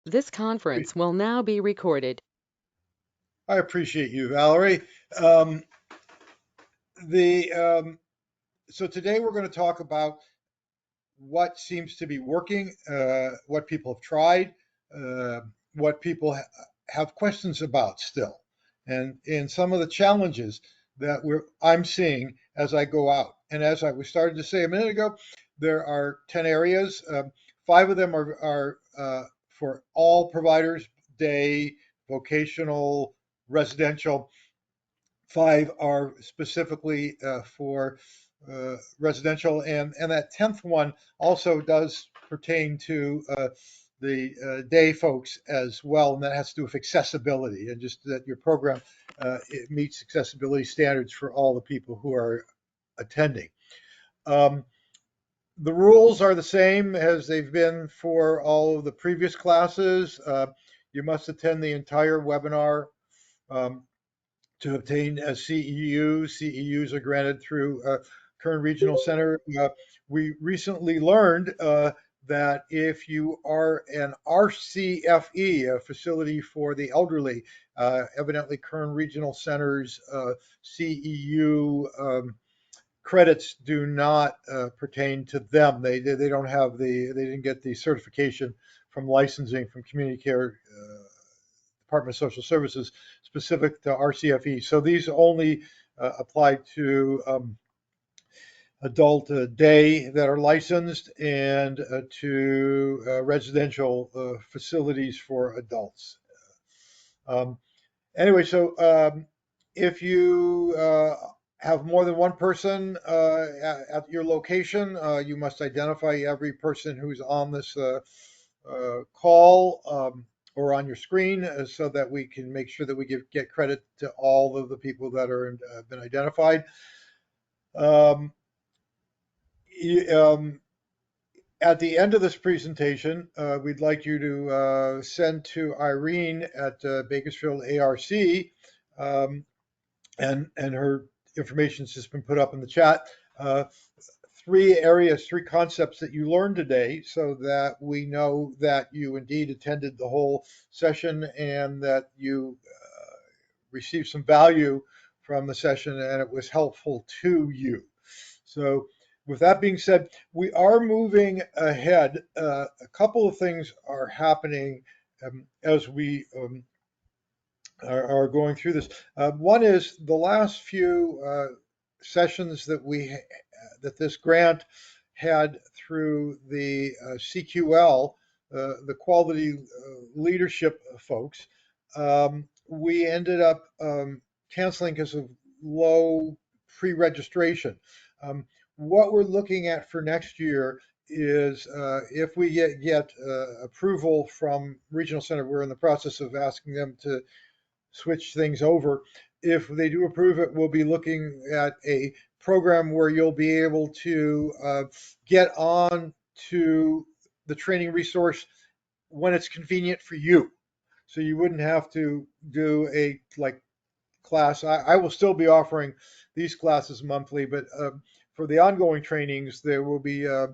This conference will now be recorded. I appreciate you, Valerie. Um, the so today we're going to talk about what seems to be working, what people have tried, uh, what people have questions about still, and some of the challenges that I'm seeing as I go out. And as I was starting to say a minute ago, there are 10 areas. Five of them are for all providers: day, vocational, residential. Five are specifically for residential, and that 10th one also does pertain to the day folks as well, and that has to do with accessibility and just that your program it meets accessibility standards for all the people who are attending. Um, the rules are the same as they've been for all of the previous classes. You must attend the entire webinar. Um, to obtain a CEU. CEUs are granted through Kern Regional Center. We recently learned that if you are an RCFE, a facility for the elderly, evidently Kern Regional Center's CEU credits do not pertain to them. They don't have they didn't get the certification from licensing from Community Care Department of Social Services specific to RCFE. So these only apply to adult day that are licensed and to residential facilities for adults. Um, anyway, so if you have more than one person at your location, you must identify every person who's on this call or on your screen so that we can make sure that we get credit to all of the people that are been identified. Um, um, at the end of this presentation, we'd like you to send to Irene at Bakersfield ARC, um, and her information's just been put up in the chat. Uh, Three areas, three concepts that you learned today so that we know that you indeed attended the whole session and that you received some value from the session and it was helpful to you. So, with that being said, we are moving ahead. A couple of things are happening as we are going through this. One is the last few sessions that this grant had through the CQL, the quality leadership folks. We ended up canceling because of low pre-registration. What we're looking at for next year is if we get approval from Regional Center, we're in the process of asking them to switch things over. If they do approve it, we'll be looking at a program where you'll be able to get on to the training resource when it's convenient for you. So you wouldn't have to do a like class. I will still be offering these classes monthly, but for the ongoing trainings, there will be uh,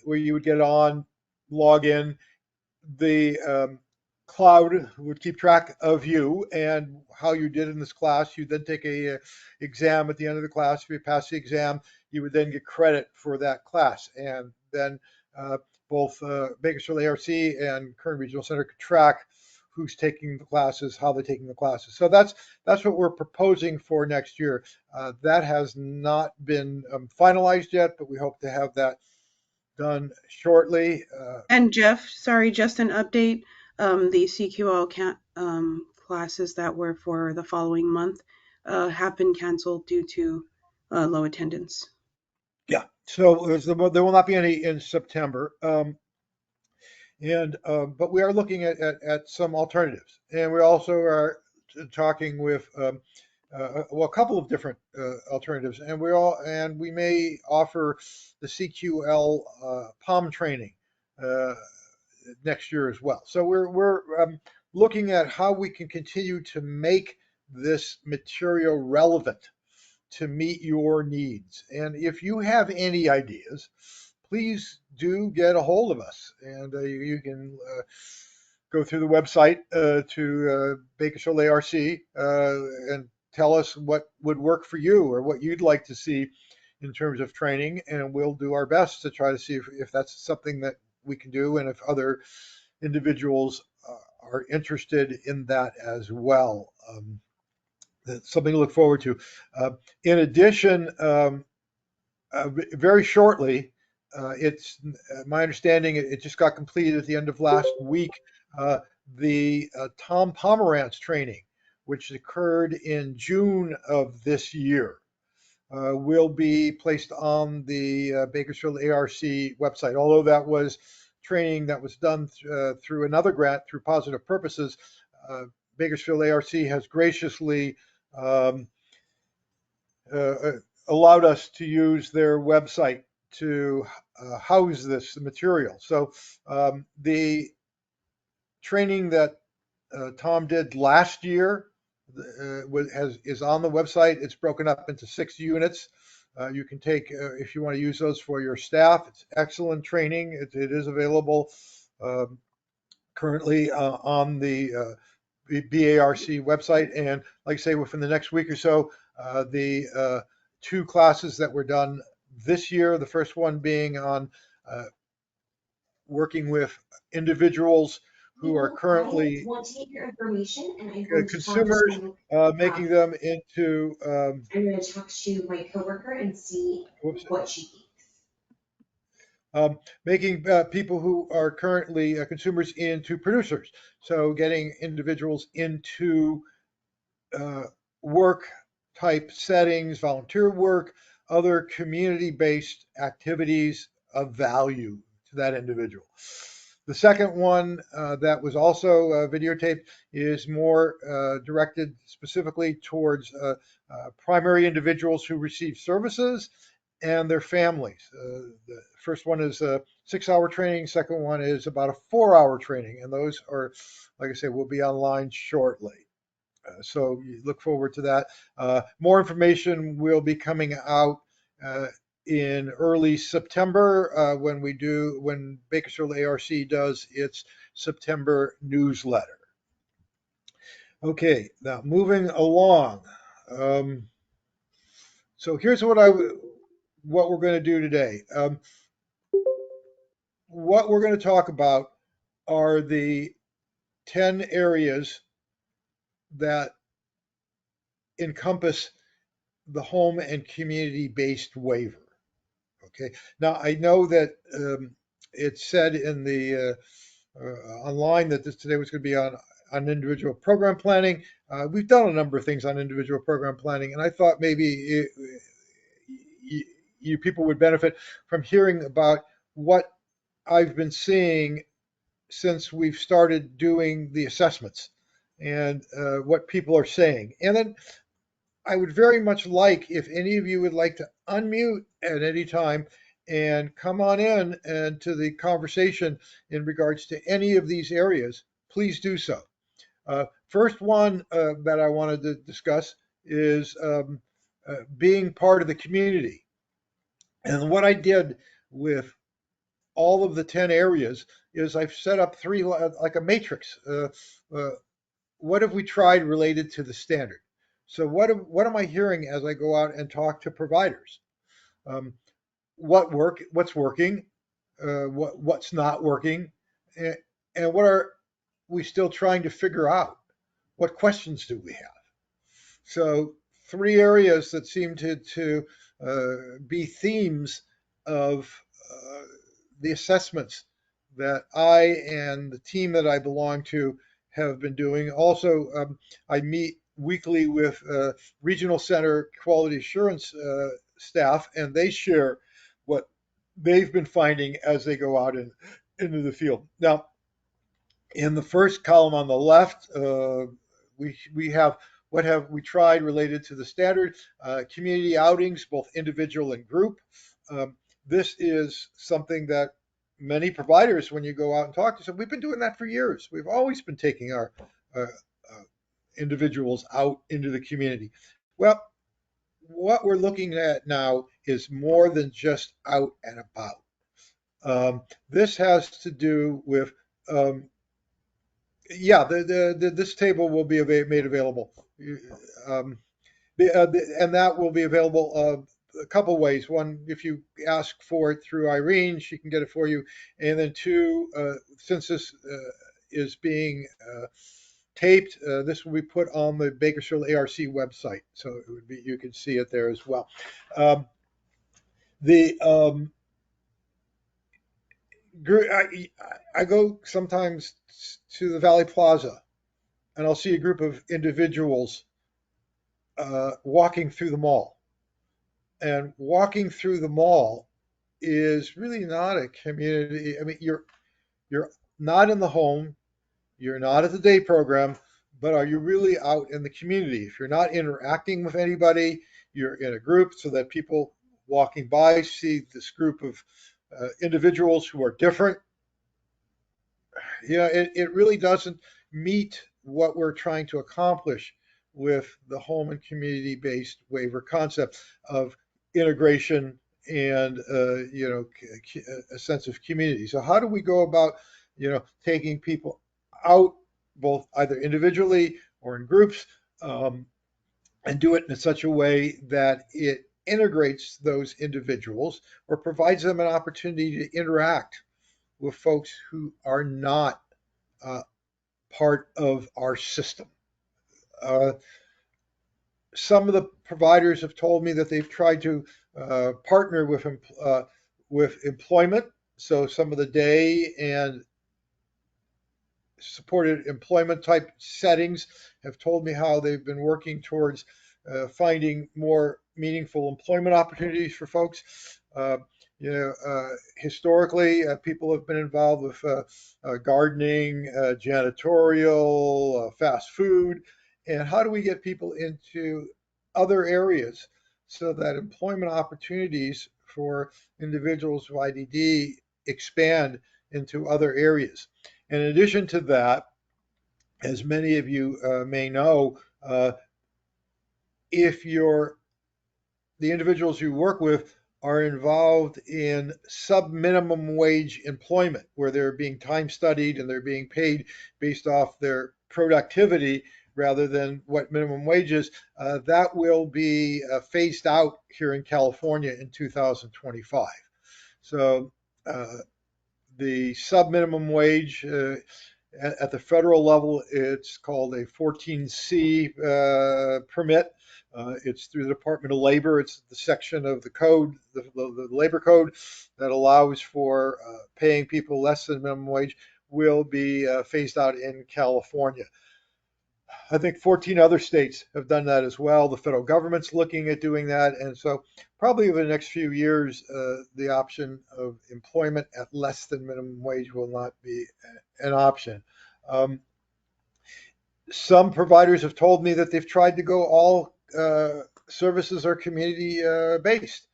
where you would get on, log in, the cloud would keep track of you and how you did in this class. You then take a exam at the end of the class. If you pass the exam, you would then get credit for that class. And then both Bakersfield ARC and Kern Regional Center could track who's taking the classes, how they're taking the classes. So that's what we're proposing for next year. That has not been finalized yet, but we hope to have that done shortly. And Jeff, sorry, just an update. The CQL classes that were for the following month have been canceled due to low attendance. Yeah, so there will not be any in September. And but we are looking at some alternatives, and we also are talking with well, a couple of different alternatives, and we may offer the CQL POM training uh, next year as well. So we're looking at how we can continue to make this material relevant to meet your needs. And if you have any ideas, please do get a hold of us. And you can go through the website to Bakersfield ARC and tell us what would work for you or what you'd like to see in terms of training. And we'll do our best to try to see if that's something that we can do and if other individuals are interested in that as well. That's something to look forward to. In addition, very shortly, it's my understanding it just got completed at the end of last week. Uh, the Tom Pomerantz training, which occurred in June of this year, will be placed on the Bakersfield ARC website. Although that was training that was done through another grant through Positive Purposes, Bakersfield ARC has graciously um, uh, allowed us to use their website to house this material. So the training that Tom did last year is on the website. It's broken up into 6 units. You can take, if you want to use those for your staff, it's excellent training. It is available um, currently on the BARC website. And like I say, within the next week or so, the two classes that were done this year, the first one being on working with individuals who are currently want to get your information and I'm going to talk consumers, to making them into, I'm going to talk to my coworker and see whoops, what she thinks. making people who are currently consumers into producers. So getting individuals into uh, work type settings, volunteer work, other community based activities of value to that individual. The second one that was also videotaped is more directed specifically towards primary individuals who receive services and their families. The first one is a 6 hour training, second one is about a 4 hour training, and those are, like I say, will be online shortly. So you look forward to that. More information will be coming out uh, in early September when Bakersfield ARC does its September newsletter. Okay, now moving along. Um, so here's what we're going to do today. What we're going to talk about are the 10 areas that encompass the home and community-based waiver. Okay. Now I know that it said in the online that this today was going to be on individual program planning. We've done a number of things on individual program planning, and I thought maybe you people would benefit from hearing about what I've been seeing since we've started doing the assessments and what people are saying. And then I would very much like if any of you would like to unmute at any time and come on in and to the conversation in regards to any of these areas, please do so. First one that I wanted to discuss is being part of the community. And what I did with all of the 10 areas is I've set up three, like a matrix. Uh, what have we tried related to the standard? So what am I hearing as I go out and talk to providers? Um, what's working? What's not working? And, and what are we still trying to figure out? What questions do we have? So three areas that seem to be themes of uh, the assessments that I and the team that I belong to have been doing. Also, I meet weekly with regional center quality assurance staff, and they share what they've been finding as they go out into the field. Now, in the first column on the left, we have what have we tried related to the standard community outings, both individual and group. This is something that many providers, when you go out and talk to them, we've been doing that for years. We've always been taking our uh, uh, individuals out into the community. Well, what we're looking at now is more than just out and about. This has to do with, um, yeah, this table will be made available. Um, and that will be available a couple ways. One, if you ask for it through Irene, she can get it for you. And then two, since this is being taped, this will be put on the Bakersfield ARC website, so it would be you can see it there as well. Um, the I go sometimes to the Valley Plaza, and I'll see a group of individuals walking through the mall. And walking through the mall is really not a community. I mean, you're not in the home, you're not at the day program, but are you really out in the community? If you're not interacting with anybody, you're in a group so that people walking by see this group of individuals who are different. It really doesn't meet what we're trying to accomplish with the home and community based waiver concept of integration and a sense of community. So how do we go about taking people out both either individually or in groups, um, and do it in such a way that it integrates those individuals or provides them an opportunity to interact with folks who are not uh, part of our system. Uh, some of the providers have told me that they've tried to partner with employment. So some of the day and supported employment type settings have told me how they've been working towards finding more meaningful employment opportunities for folks. Uh, Historically, people have been involved with gardening, janitorial, fast food, and how do we get people into other areas so that employment opportunities for individuals with IDD expand into other areas? In addition to that, as many of you may know, if you're the individuals you work with are involved in sub-minimum wage employment, where they're being time studied and they're being paid based off their productivity rather than what minimum wage is, that will be phased out here in California in 2025. So the sub-minimum wage at the federal level, it's called a 14C permit. It's through the Department of Labor. It's the section of the code, the labor code, that allows for paying people less than minimum wage, will be phased out in California. I think 14 other states have done that as well. The federal government's looking at doing that. And so, probably over the next few years, the option of employment at less than minimum wage will not be an option. Um, some providers have told me that they've tried to go all services are community based.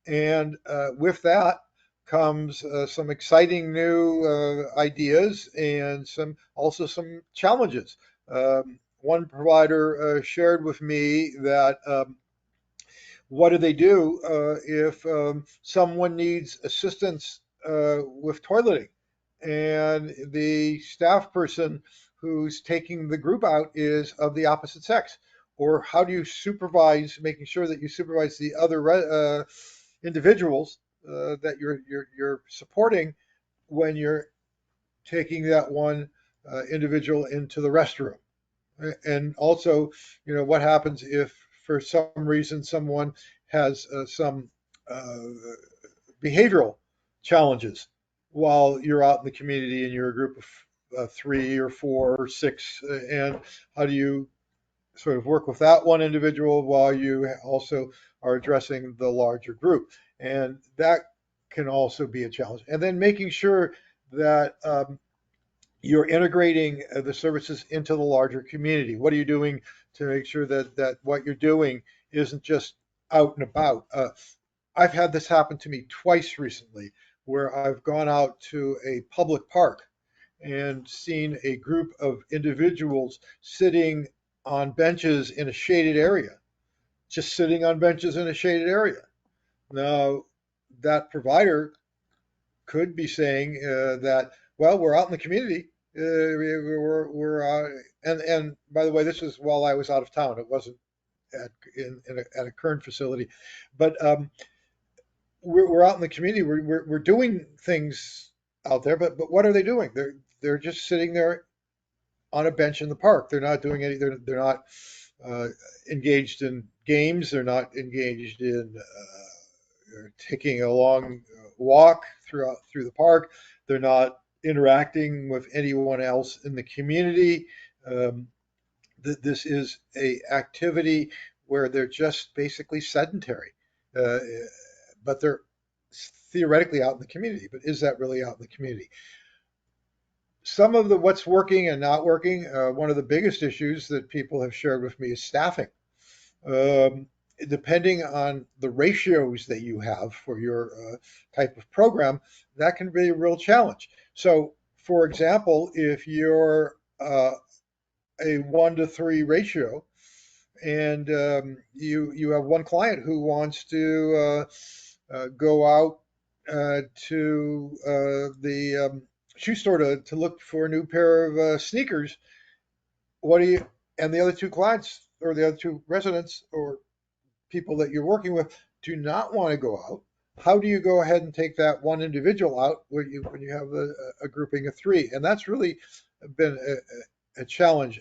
And with that comes some exciting new ideas and some challenges. One provider shared with me that what do they do if someone needs assistance with toileting and the staff person who's taking the group out is of the opposite sex? Or how do you supervise, making sure that you supervise the other individuals that you're supporting when you're taking that one individual into the restroom? And also, what happens if for some reason someone has some uh, behavioral challenges while you're out in the community and you're a group of three or four or six, and how do you sort of work with that one individual while you also are addressing the larger group? And that can also be a challenge. And then making sure that you're integrating the services into the larger community. What are you doing to make sure that what you're doing isn't just out and about? I've had this happen to me twice recently, where I've gone out to a public park and seen a group of individuals sitting on benches in a shaded area, just sitting on benches in a shaded area. Now, that provider could be saying that, well, we're out in the community. We're and by the way, this is while I was out of town. It wasn't at a current facility, but we're out in the community. We're doing things out there, but what are they doing? They're just sitting there on a bench in the park. They're not doing any. They're not uh, engaged in games. They're not engaged in taking a long walk through the park. They're not interacting with anyone else in the community. Um, this is a activity where they're just basically sedentary, uh, but they're theoretically out in the community. But is that really out in the community? Some of the what's working and not working. One of the biggest issues that people have shared with me is staffing. Um, Depending on the ratios that you have for your type of program, that can be a real challenge. So, for example, if you're a 1 to 3 ratio, and you have one client who wants to go out to the shoe store to look for a new pair of sneakers, what do you and the other 2 clients or the other 2 residents or people that you're working with do not want to go out. How do you go ahead and take that one individual out when you have a grouping of 3? And that's really been a challenge.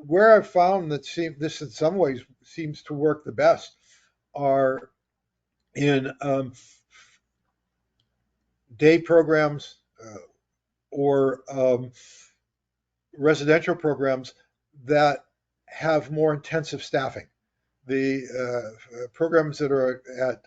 Where I've found that this in some ways seems to work the best are in day programs or residential programs that have more intensive staffing. The programs that are at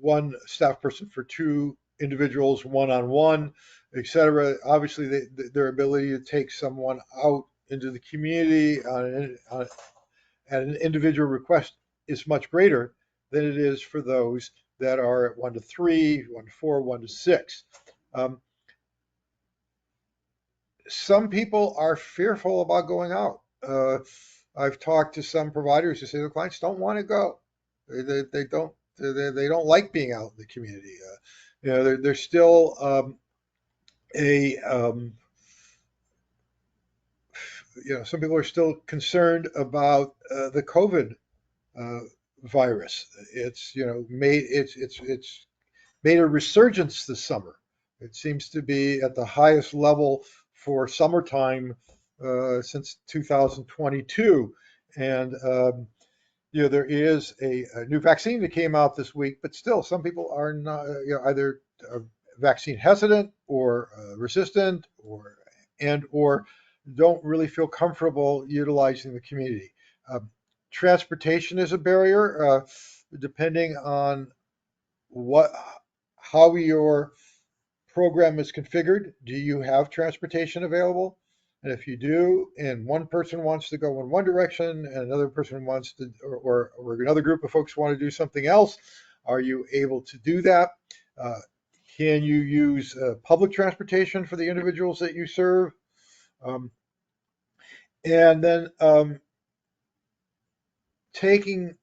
one staff person for 2 individuals, one-on-one, et cetera. Obviously, their ability to take someone out into the community at an individual request is much greater than it is for those that are at 1 to 3, 1 to 4, 1 to 6. Um, some people are fearful about going out. I've talked to some providers who say the clients don't want to go. They don't. They don't like being out in the community. There's still a some people are still concerned about the COVID uh, virus. It's made a resurgence this summer. It seems to be at the highest level for summertime since 2022, and there is a new vaccine that came out this week, but still, some people are not, either vaccine hesitant or resistant, or don't really feel comfortable utilizing the community. Um, Transportation is a barrier, depending on what how your program is configured. Do you have transportation available? And if you do, and one person wants to go in one direction and another person wants to, or another group of folks want to do something else, are you able to do that? Uh, can you use public transportation for the individuals that you serve? Um, and then taking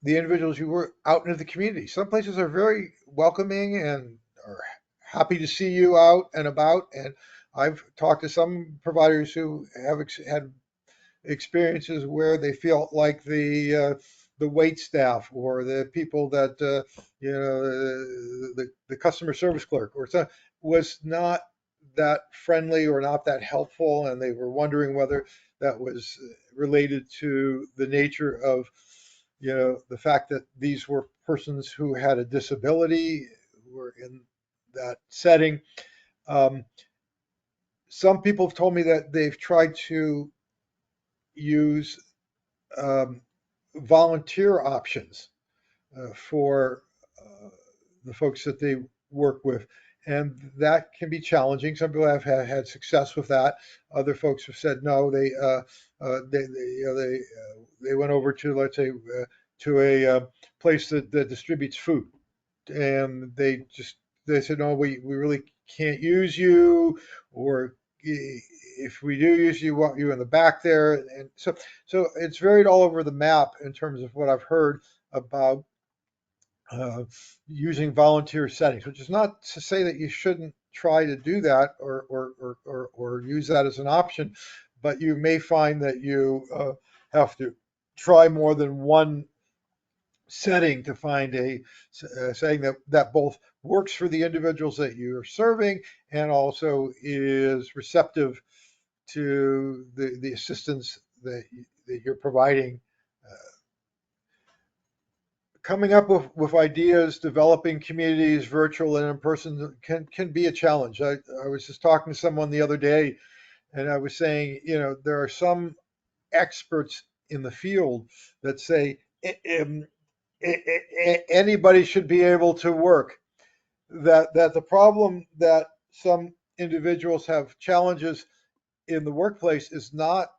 the individuals who were out into the community. Some places are very welcoming and are happy to see you out and about. And I've talked to some providers who have had experiences where they feel like the wait staff or the people that the customer service clerk or something was not that friendly or not that helpful, and they were wondering whether that was related to the nature of the fact that these were persons who had a disability who were in that setting. Um, some people have told me that they've tried to use um, volunteer options for the folks that they work with. And that can be challenging. Some people have had success with that. Other folks have said no. They went over to, let's say, to a place that distributes food, and they said no, we really can't use you, or if we do use you, want you in the back there. And so it's varied all over the map in terms of what I've heard about uh, using volunteer settings, which is not to say that you shouldn't try to do that or use that as an option, but you may find that you have to try more than one setting to find a setting that both works for the individuals that you're serving and also is receptive to the assistance that you're providing. Uh, Coming up with ideas, developing communities, virtual and in person, can be a challenge. I was just talking to someone the other day, and I was saying, there are some experts in the field that say anybody should be able to work. That the problem that some individuals have challenges in the workplace is not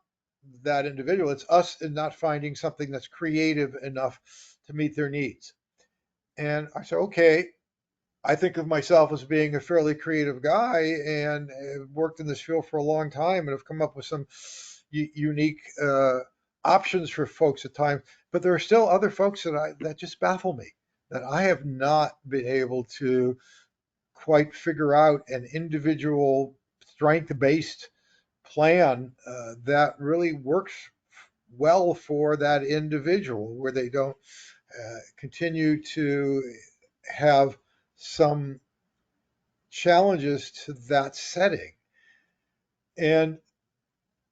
that individual. It's us in not finding something that's creative enough to meet their needs. And I said, okay, I think of myself as being a fairly creative guy and have worked in this field for a long time and have come up with some unique options for folks at times. But there are still other folks that just baffle me, that I have not been able to quite figure out an individual strength-based plan that really works well for that individual, where they don't continue to have some challenges to that setting. And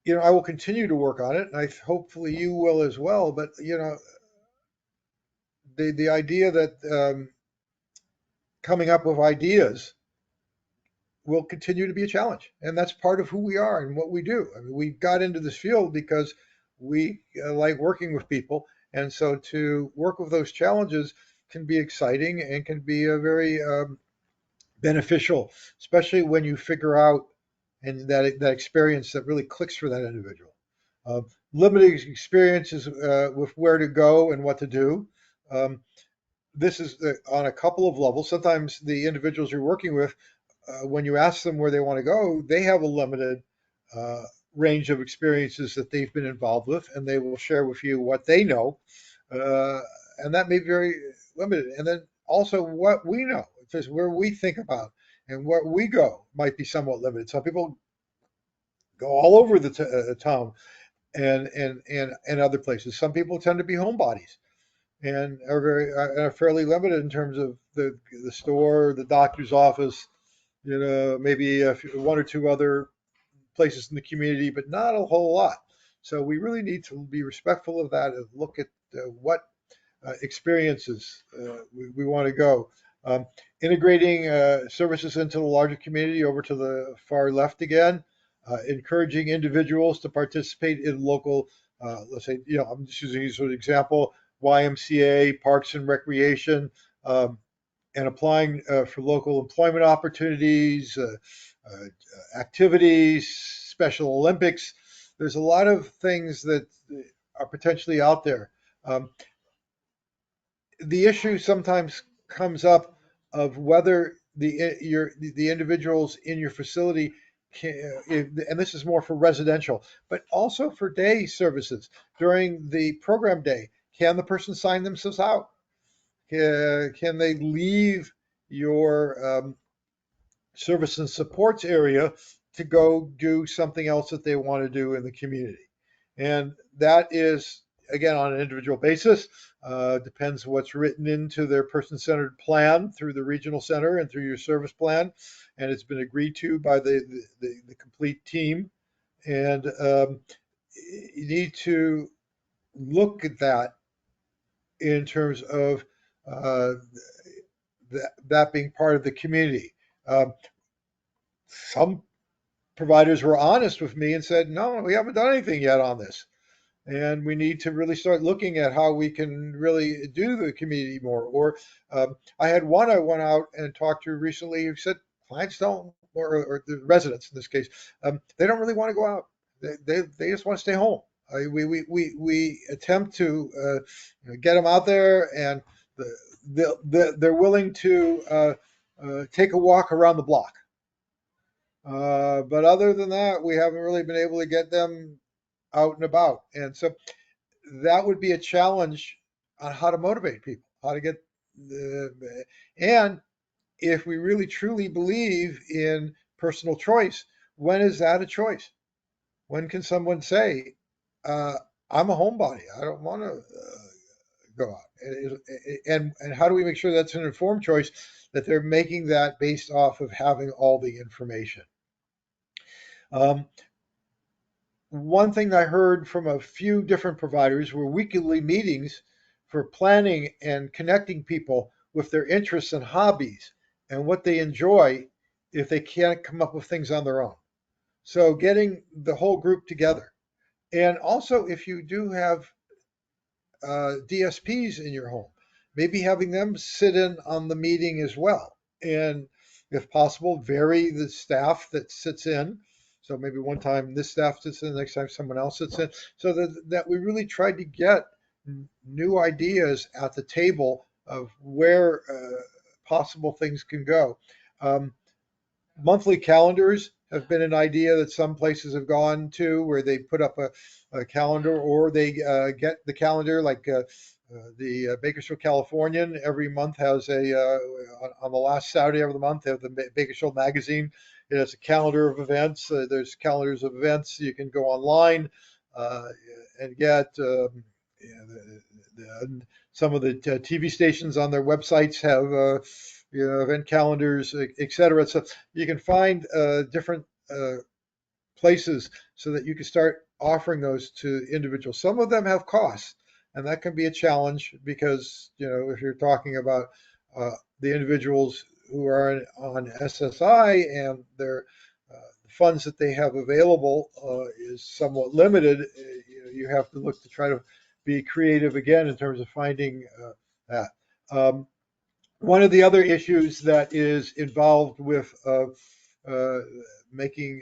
I will continue to work on it, and hopefully you will as well. But the idea that coming up with ideas will continue to be a challenge, and that's part of who we are and what we do. I mean, we got into this field because we like working with people, and so to work with those challenges can be exciting and can be a very beneficial, especially when you figure out and that experience that really clicks for that individual. Uh, Limited experiences with where to go and what to do. Um, this is on a couple of levels. Sometimes the individuals you're working with, when you ask them where they want to go, they have a limited uh, range of experiences that they've been involved with, and they will share with you what they know, uh, and that may be very limited. And then also what we know, just where we think about and where we go might be somewhat limited. Some people go all over the town and other places. Some people tend to be homebodies and are fairly limited in terms of the store, the doctor's office, maybe one or two other places in the community, but not a whole lot. So we really need to be respectful of that and look at what experiences we want to go. Um, Integrating services into the larger community, over to the far left again, encouraging individuals to participate in local, let's say, I'm just using this as an example, YMCA, Parks and Recreation, and applying for local employment opportunities, activities, Special Olympics. There's a lot of things that are potentially out there. Um, the issue sometimes comes up of whether the individuals in your facility can, and this is more for residential, but also for day services during the program day. Can the person sign themselves out? Can they leave your service and supports area to go do something else that they want to do in the community? And that is, again, on an individual basis, depends what's written into their person-centered plan through the regional center and through your service plan. And it's been agreed to by the complete team. And you need to look at that in terms of uh, that being part of the community. Um, some providers were honest with me and said, no, we haven't done anything yet on this. And we need to really start looking at how we can really do the community more. Or I had one I went out and talked to recently who said clients don't, or the residents in this case, they don't really want to go out. They just want to stay home. We attempt to get them out there, and they're willing to take a walk around the block. But other than that, we haven't really been able to get them out and about. And so that would be a challenge on how to motivate people, how to get And if we really truly believe in personal choice, when is that a choice? When can someone say, uh, I'm a homebody, I don't want to go out? And how do we make sure that's an informed choice, that they're making that based off of having all the information? Um, One thing I heard from a few different providers were weekly meetings for planning and connecting people with their interests and hobbies and what they enjoy if they can't come up with things on their own. So getting the whole group together. And also, if you do have DSPs in your home, maybe having them sit in on the meeting as well. And if possible, vary the staff that sits in. So maybe one time this staff sits in, the next time someone else sits in, so that we really tried to get new ideas at the table of where possible things can go. Um, Monthly calendars have been an idea that some places have gone to, where they put up a calendar, or they get the calendar, like the Bakersfield Californian every month has on the last Saturday of the month, they have the Bakersfield magazine. It has a calendar of events. There's calendars of events. You can go online uh, and get some of the TV stations on their websites have event calendars, et cetera. So you can find different places so that you can start offering those to individuals. Some of them have costs, and that can be a challenge because, if you're talking about the individuals who are on SSI and their funds that they have available is somewhat limited, you have to look to try to be creative again in terms of finding that. One of the other issues that is involved with uh, making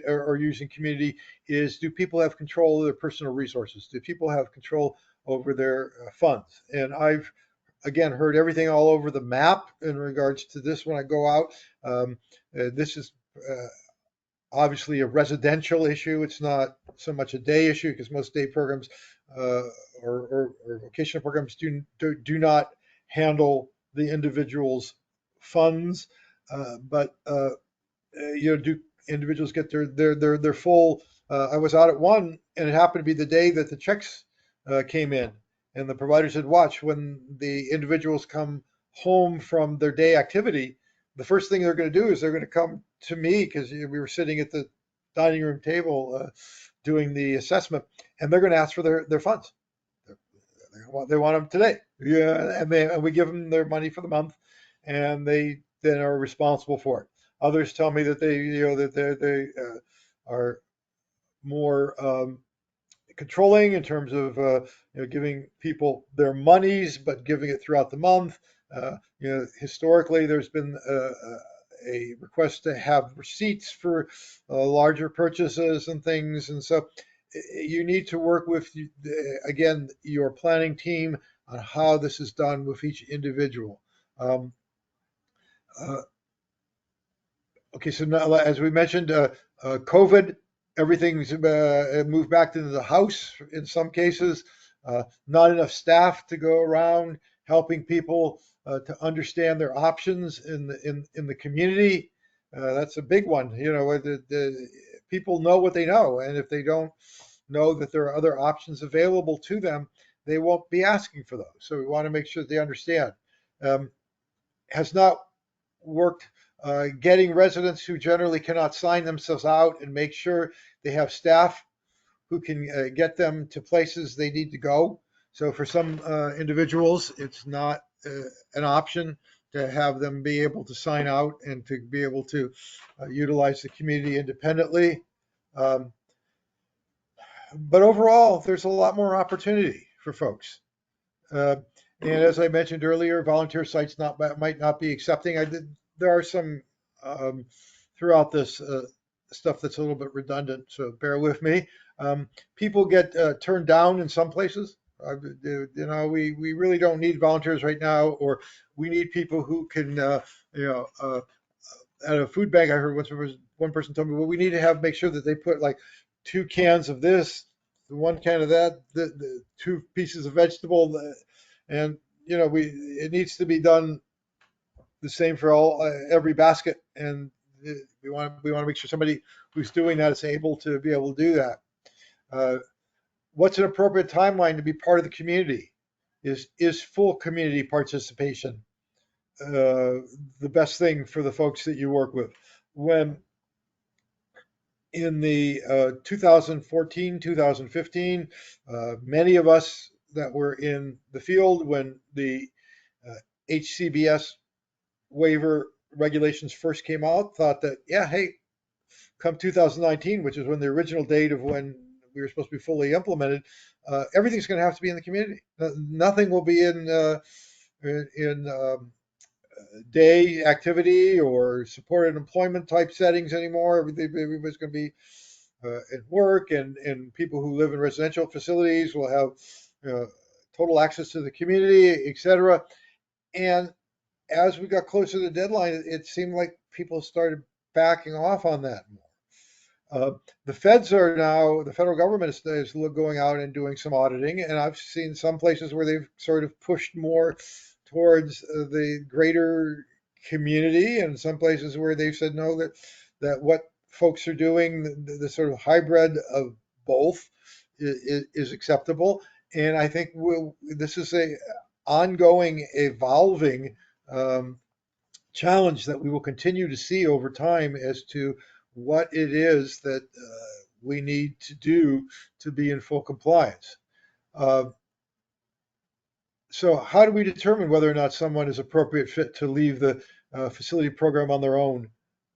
or using community is, do people have control of their personal resources? Do people have control over their funds? And I've again heard everything all over the map in regards to this when I go out. This is obviously a residential issue. It's not so much a day issue, because most day programs uh, or vocational programs do not handle the individual's funds. But do individuals get their full? I was out at one, and it happened to be the day that the checks came in, and the provider said, "Watch, when the individuals come home from their day activity, the first thing they're going to do is they're going to come to me, because we were sitting at the dining room table doing the assessment, and they're going to ask for their funds. They want them today. Yeah, and we give them their money for the month, and they then are responsible for it. Others tell me that they are more controlling in terms of giving people their monies, but giving it throughout the month. Historically, there's been a request to have receipts for larger purchases and things, and so you need to work with again your planning team on how this is done with each individual. Um, uh, Okay, so now, as we mentioned, COVID, everything's moved back into the house in some cases. Not enough staff to go around helping people to understand their options in the community. That's a big one. The people know what they know, and if they don't know that there are other options available to them, they won't be asking for those. So we want to make sure they understand. Has not worked getting residents who generally cannot sign themselves out and make sure they have staff who can get them to places they need to go. So for some individuals, it's not an option to have them be able to sign out and to be able to utilize the community independently. Um, but overall, there's a lot more opportunity for folks. Uh, and as I mentioned earlier, volunteer sites might not be accepting. There are some um, throughout this stuff that's a little bit redundant, so bear with me. People get turned down in some places. We really don't need volunteers right now, or we need people who can, at a food bank, I heard one person told me, well, we need to make sure that they put like 2 cans of this, 1 can of that, the 2 pieces of vegetable, and it needs to be done the same for every basket, and we want to make sure somebody who's doing that is able to be able to do that. What's an appropriate timeline to be part of the community? Is full community participation the best thing for the folks that you work with? When in the 2014, 2015, many of us that were in the field when the HCBS waiver regulations first came out thought that, yeah, hey, come 2019, which is when the original date of when we were supposed to be fully implemented, everything's going to have to be in the community. Nothing will be in day activity or supported employment type settings anymore. Everybody's going to be at work, and people who live in residential facilities will have total access to the community, etc. And as we got closer to the deadline, it seemed like people started backing off on that more. The federal government is going out and doing some auditing, and I've seen some places where they've sort of pushed more towards the greater community, and some places where they've said no, that what folks are doing, the sort of hybrid of both, is acceptable. And I think this is a ongoing, evolving challenge that we will continue to see over time as to what it is that we need to do to be in full compliance. So how do we determine whether or not someone is appropriate fit to leave the facility program on their own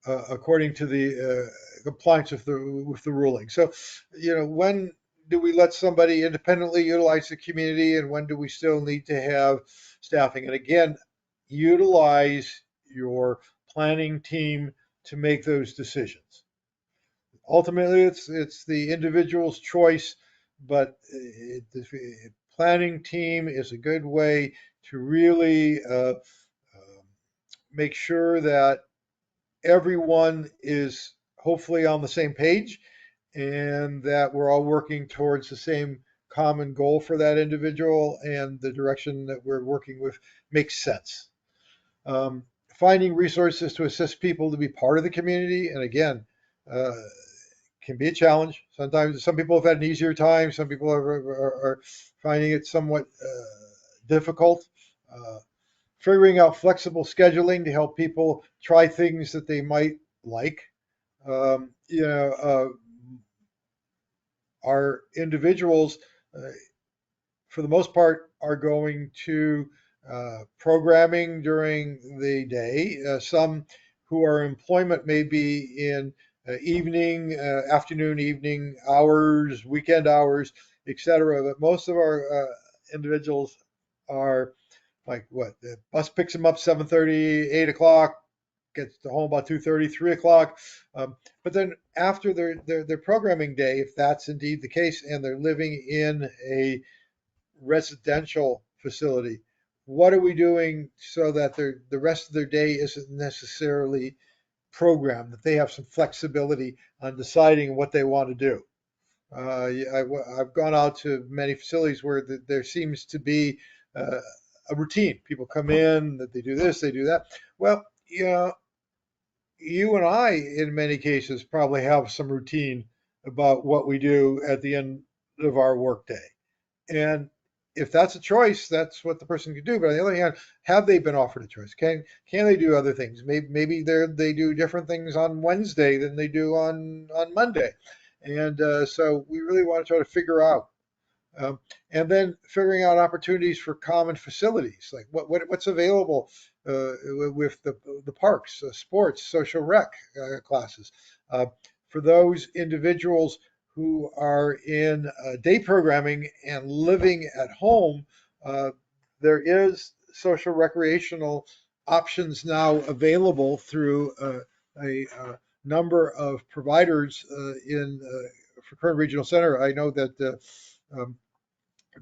according to the compliance with the ruling? So, when do we let somebody independently utilize the community, and when do we still need to have staffing? And again, utilize your planning team to make those decisions. Ultimately, it's the individual's choice, but the planning team is a good way to really make sure that everyone is hopefully on the same page and that we're all working towards the same common goal for that individual, and the direction that we're working with makes sense. Finding resources to assist people to be part of the community, and again, can be a challenge. Sometimes some people have had an easier time. Some people are finding it somewhat difficult. Figuring out flexible scheduling to help people try things that they might like. Our individuals, for the most part, are going to programming during the day. Some who are in employment may be in afternoon, evening hours, weekend hours, etc. But most of our individuals are like what? The bus picks them up 7:30, 8 o'clock, gets to home about 2:30, 3 o'clock. But then after their programming day, if that's indeed the case, and they're living in a residential facility, what are we doing so that the rest of their day isn't necessarily programmed, that they have some flexibility on deciding what they want to do? I've gone out to many facilities where there seems to be a routine. People come in, that they do this, they do that. Well, you and I, in many cases, probably have some routine about what we do at the end of our workday. And if that's a choice, that's what the person can do. But on the other hand, have they been offered a choice? Can they do other things? Maybe they do different things on Wednesday than they do on Monday. And so we really want to try to figure out. And then figuring out opportunities for common facilities, like what's available with the parks, sports, social rec classes. For those individuals who are in day programming and living at home, there is social recreational options now available through a number of providers for Kern Regional Center. I know that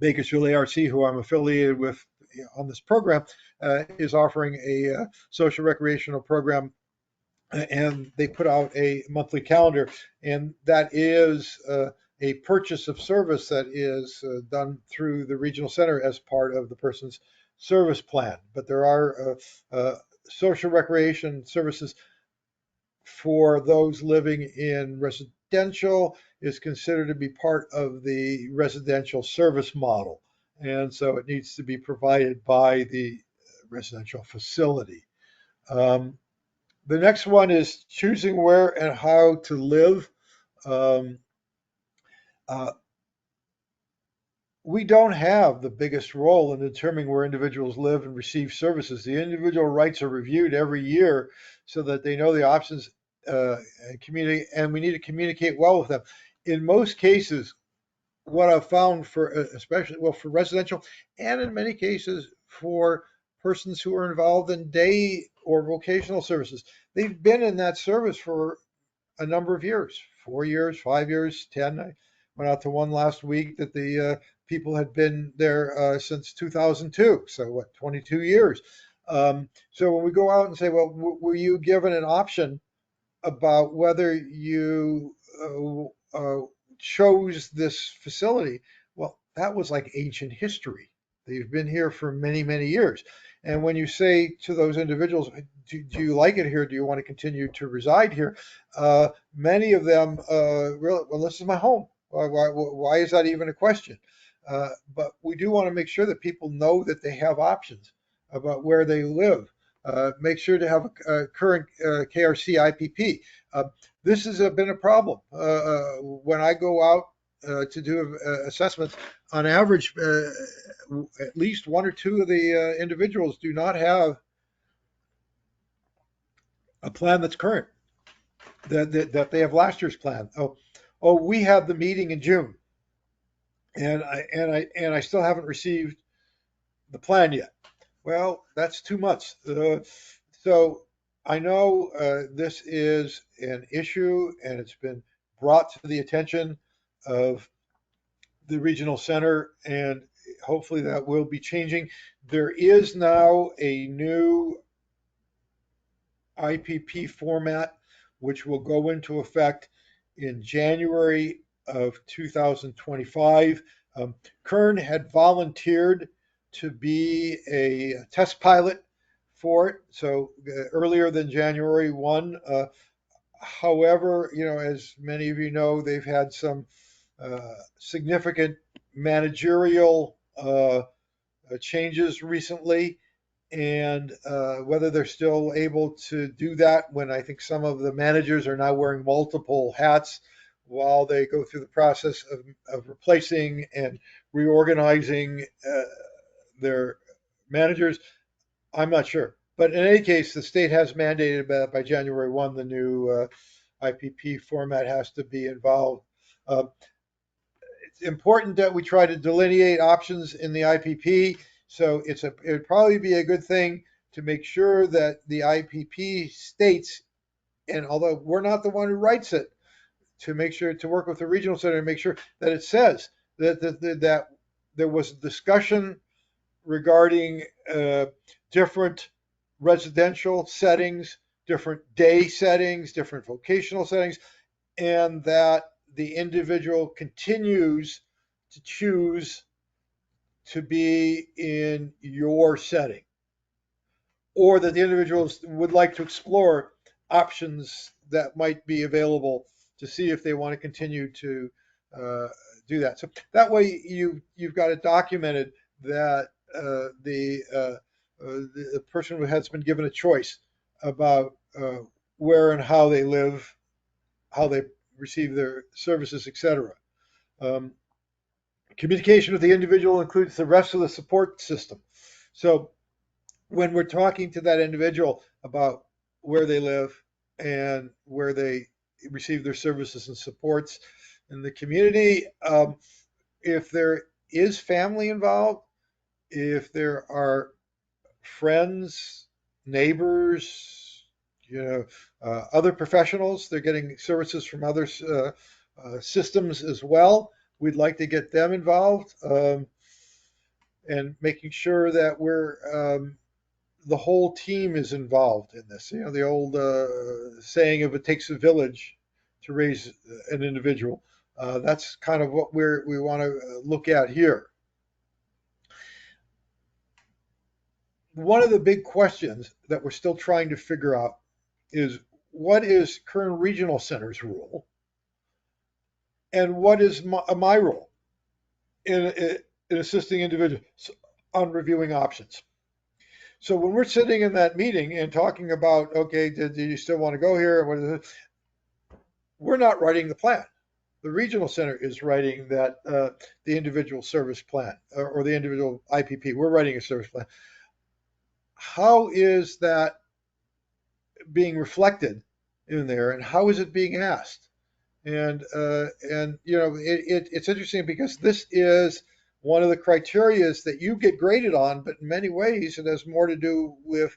Bakersfield ARC, who I'm affiliated with on this program, is offering a social recreational program, and they put out a monthly calendar, and that is a purchase of service that is done through the regional center as part of the person's service plan, but there are social recreation services for those living in residential is considered to be part of the residential service model. And so it needs to be provided by the residential facility. Um, the next one is choosing where and how to live. Um, uh, we don't have the biggest role in determining where individuals live and receive services. The individual rights are reviewed every year so that they know the options and communicate, and we need to communicate well with them. In most cases, what I've found for especially well for residential and in many cases for persons who are involved in day or vocational services, they've been in that service for a number of years, 4 years, 5 years, 10. I went out to one last week that the people had been there since 2002. So what, 22 years. So when we go out and say, well, were you given an option about whether you chose this facility? Well, that was like ancient history. They've been here for many, many years. And when you say to those individuals, do you like it here? Do you want to continue to reside here? Many of them really, well, this is my home. Why is that even a question? But we do want to make sure that people know that they have options about where they live. Make sure to have a current KRC IPP. This has been a problem. When I go out to do assessments, on average, at least one or two of the individuals do not have a plan that's current, that they have last year's plan. Oh, we had the meeting in June, and I still haven't received the plan yet. Well, that's 2 months. So I know this is an issue, and it's been brought to the attention of the regional center, and hopefully that will be changing. There is now a new IPP format, which will go into effect in January of 2025. Kern had volunteered to be a test pilot for it, so earlier than January 1. However, as many of you know, they've had some significant managerial changes recently, and whether they're still able to do that when I think some of the managers are now wearing multiple hats while they go through the process of replacing and reorganizing their managers, I'm not sure. But in any case, the state has mandated that by January 1, the new IPP format has to be involved. Uh, it's important that we try to delineate options in the IPP. So it'd probably be a good thing to make sure that the IPP states, and although we're not the one who writes it, to make sure to work with the regional center and make sure that it says that there was a discussion regarding different residential settings, different day settings, different vocational settings, and that the individual continues to choose to be in your setting, or that the individuals would like to explore options that might be available to see if they want to continue to uh, do that. So that way you've got it documented that the person who has been given a choice about where and how they live, how they receive their services, etc. Um, Communication with the individual includes the rest of the support system. So when we're talking to that individual about where they live and where they receive their services and supports in the community, if there is family involved, if there are friends, neighbors, other professionals, they're getting services from other systems as well. We'd like to get them involved, and making sure that the whole team is involved in this. The old saying of it takes a village to raise an individual. That's kind of what we want to look at here. one of the big questions that we're still trying to figure out is what is Kern Regional Center's role and what is my role in assisting individuals on reviewing options. So when we're sitting in that meeting and talking about, okay, do you still want to go here? What is it? We're not writing the plan. The regional center is writing that the individual service plan or the individual IPP. We're writing a service plan. How is that being reflected in there, and how is it being asked? And it's interesting because this is one of the criterias that you get graded on, but in many ways it has more to do with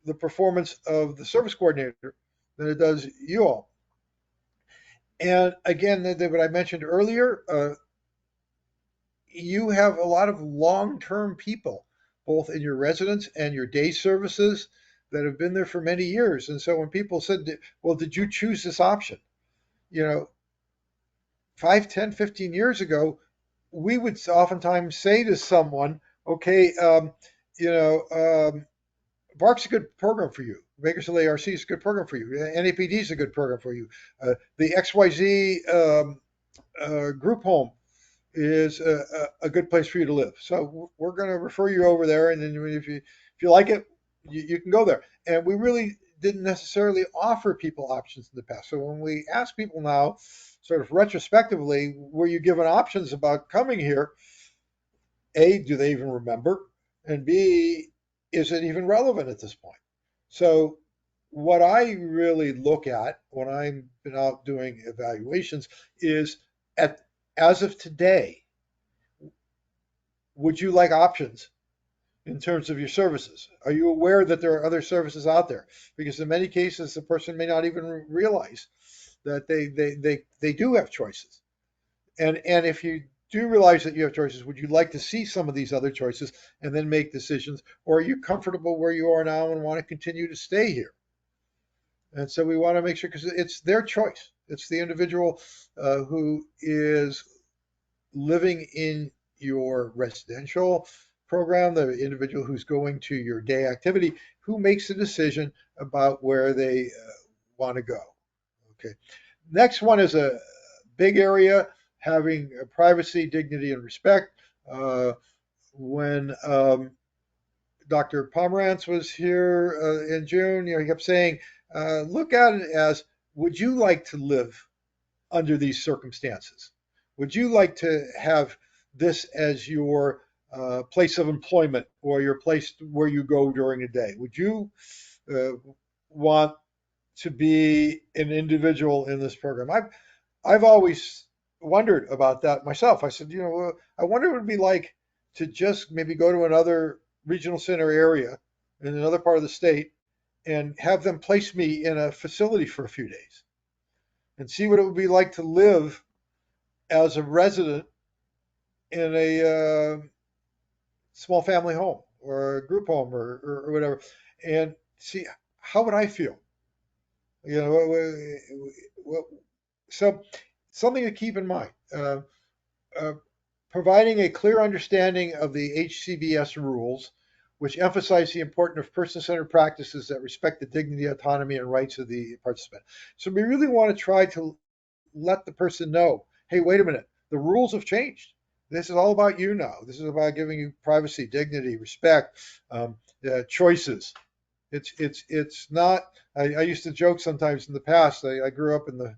the performance of the service coordinator than it does you all. And again, what I mentioned earlier, you have a lot of long-term people, both in your residence and your day services, that have been there for many years. And so when people said, well, did you choose this option? 5, 10, 15 years ago, we would oftentimes say to someone, okay, BARC's a good program for you. Bakersfield ARC is a good program for you. NAPD is a good program for you. The XYZ group home is a good place for you to live. So we're going to refer you over there, and then if you like it, you can go there. And we really didn't necessarily offer people options in the past. So when we ask people now, sort of retrospectively, were you given options about coming here? A, do they even remember? And B, is it even relevant at this point? So what I really look at when I've been out doing evaluations is as of today, would you like options in terms of your services? Are you aware that there are other services out there? Because in many cases, the person may not even realize that they do have choices. And if you do realize that you have choices, would you like to see some of these other choices and then make decisions? Or are you comfortable where you are now and want to continue to stay here? And so we want to make sure, because it's their choice. It's the individual who is living in your residential program, the individual who's going to your day activity, who makes a decision about where they want to go. Okay. Next one is a big area, having privacy, dignity, and respect. When Dr. Pomerantz was here in June, he kept saying, look at it as, would you like to live under these circumstances? Would you like to have this as your place of employment or your place where you go during the day? Would you uh, want to be an individual in this program? I've always wondered about that myself. I said, I wonder what it would be like to just maybe go to another regional center area in another part of the state and have them place me in a facility for a few days and see what it would be like to live as a resident in a small family home or a group home or whatever, and see how would I feel. You know, so something to keep in mind. Uh, Providing a clear understanding of the HCBS rules, which emphasize the importance of person-centered practices that respect the dignity, autonomy, and rights of the participant. So we really want to try to let the person know, hey, wait a minute, the rules have changed. This is all about you now. This is about giving you privacy, dignity, respect, choices. It's not. I used to joke sometimes in the past. I grew up in the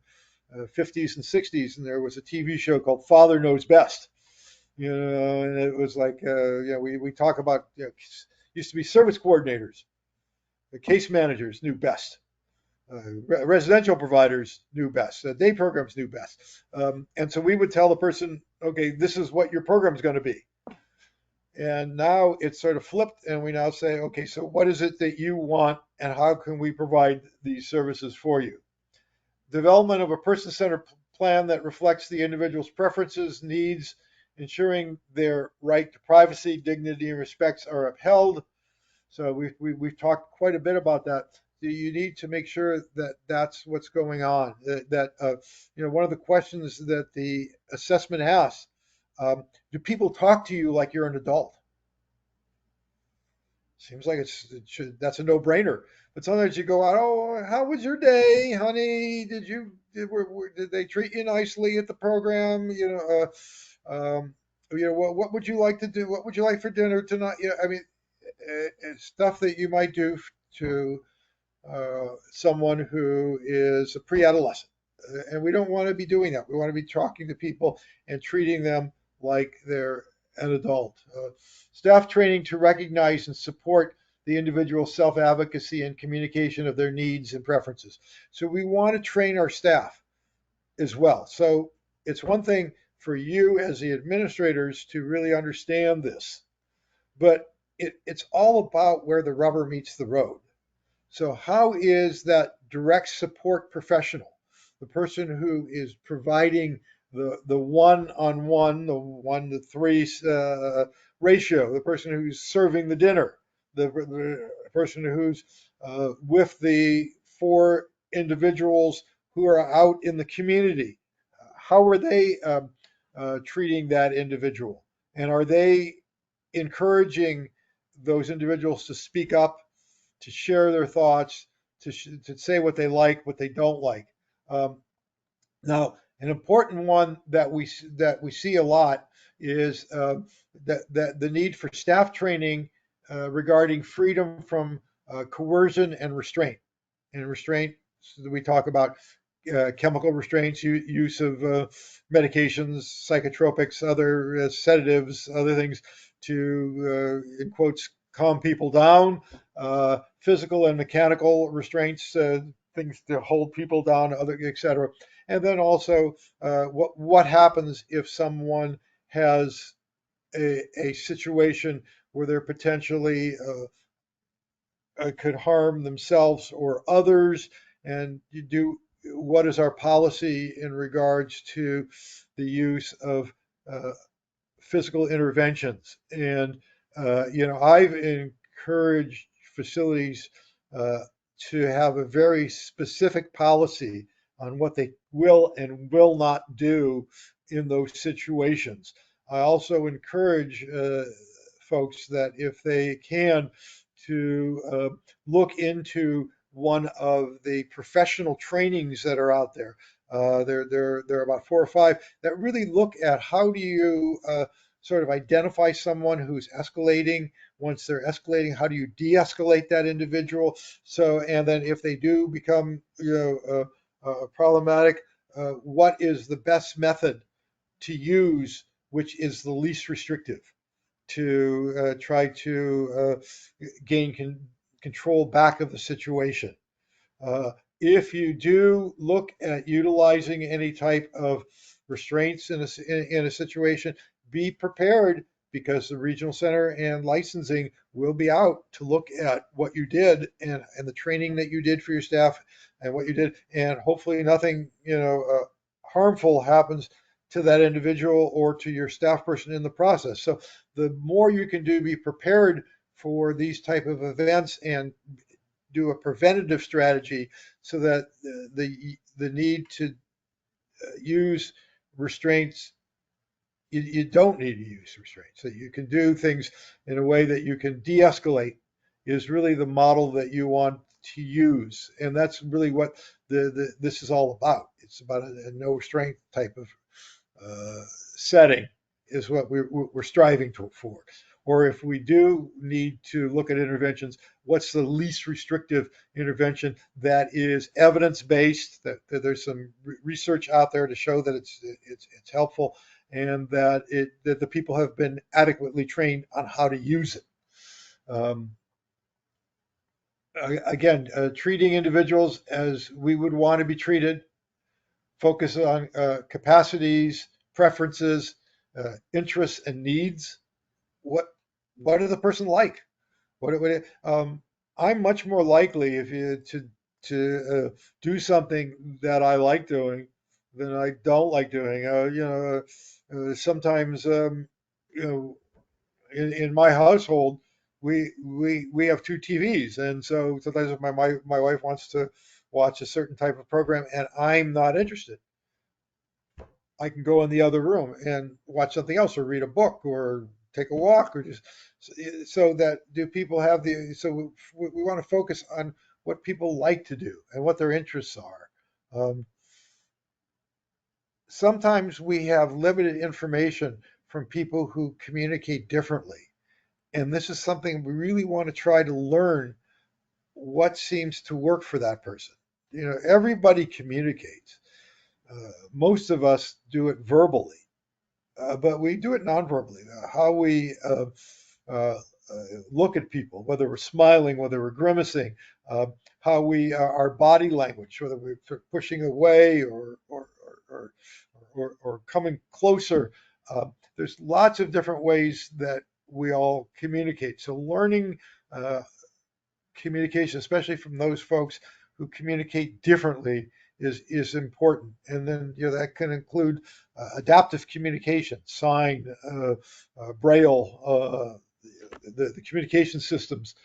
50s and 60s, and there was a TV show called Father Knows Best. And it was like, we talk about, used to be service coordinators, the case managers knew best. Residential providers knew best. Day programs knew best. And so we would tell the person, okay, this is what your program is going to be. And now it's sort of flipped, and we now say, okay, so what is it that you want, and how can we provide these services for you? Development of a person-centered plan that reflects the individual's preferences, needs, ensuring their right to privacy, dignity, and respects are upheld. So we've talked quite a bit about that. You need to make sure that that's what's going on. One of the questions that the assessment asks, do people talk to you like you're an adult? Seems like that's a no-brainer. But sometimes you go out, oh, how was your day, honey? Did they treat you nicely at the program? What would you like to do? What would you like for dinner tonight? I mean, it's stuff that you might do to someone who is a pre-adolescent. And we don't want to be doing that. We want to be talking to people and treating them like they're an adult. Staff training to recognize and support the individual self-advocacy and communication of their needs and preferences. So we want to train our staff as well. So it's one thing for you as the administrators to really understand this, but it's all about where the rubber meets the road. So, how is that direct support professional, the person who is providing the one-on-one, the 1 to 3 ratio, the person who's serving the dinner, the person who's with the 4 individuals who are out in the community? How are they treating that individual? And are they encouraging those individuals to speak up, to share their thoughts, to say what they like, what they don't like? Um, Now, an important one that we see a lot is that the need for staff training regarding freedom from coercion and restraint. And restraint, so we talk about chemical restraints, use of medications, psychotropics, other sedatives, other things to, in quotes, calm people down, physical and mechanical restraints, things to hold people down, other, etc. And then also, what happens if someone has a situation where they're potentially could harm themselves or others, and you do what is our policy in regards to the use of uh, physical interventions. And I've encouraged facilities uh, to have a very specific policy on what they will and will not do in those situations. I also encourage folks that if they can to look into one of the professional trainings that are out there. There are about 4 or 5 that really look at how do you sort of identify someone who's escalating. Once they're escalating, how do you de-escalate that individual? So, and then if they do become problematic, what is the best method to use, which is the least restrictive, to try to gain control back of the situation. Uh, if you do look at utilizing any type of restraints in a situation, be prepared because the regional center and licensing will be out to look at what you did and the training that you did for your staff and what you did, and hopefully nothing harmful happens to that individual or to your staff person in the process. So the more you can do, be prepared for these type of events and do a preventative strategy so that the need to use restraints, you don't need to use restraints. That you can do things in a way that you can de-escalate is really the model that you want to use, and that's really what this is all about. It's about a no restraint type of setting is what we're striving for. Or if we do need to look at interventions, what's the least restrictive intervention that is evidence-based, that there's some research out there to show that it's helpful, and that the people have been adequately trained on how to use it. Um, Again, treating individuals as we would want to be treated, focus on capacities, preferences, interests, and needs. What what does the person like? I'm much more likely if you to do something that I like doing than I don't like doing. Sometimes you know in my household we have 2 TVs, and so sometimes if my wife wants to watch a certain type of program and I'm not interested, I can go in the other room and watch something else or read a book or take a walk, or just so that do people have the so we want to focus on what people like to do and what their interests are. Sometimes we have limited information from people who communicate differently. And this is something we really want to try to learn what seems to work for that person. Everybody communicates. Most of us do it verbally, but we do it non-verbally. How we uh, look at people, whether we're smiling, whether we're grimacing, uh, how we our body language, whether we're pushing away or coming closer. There's lots of different ways that we all communicate. So learning uh, communication, especially from those folks who communicate differently, is important. And then that can include adaptive communication, sign, braille, the communication systems,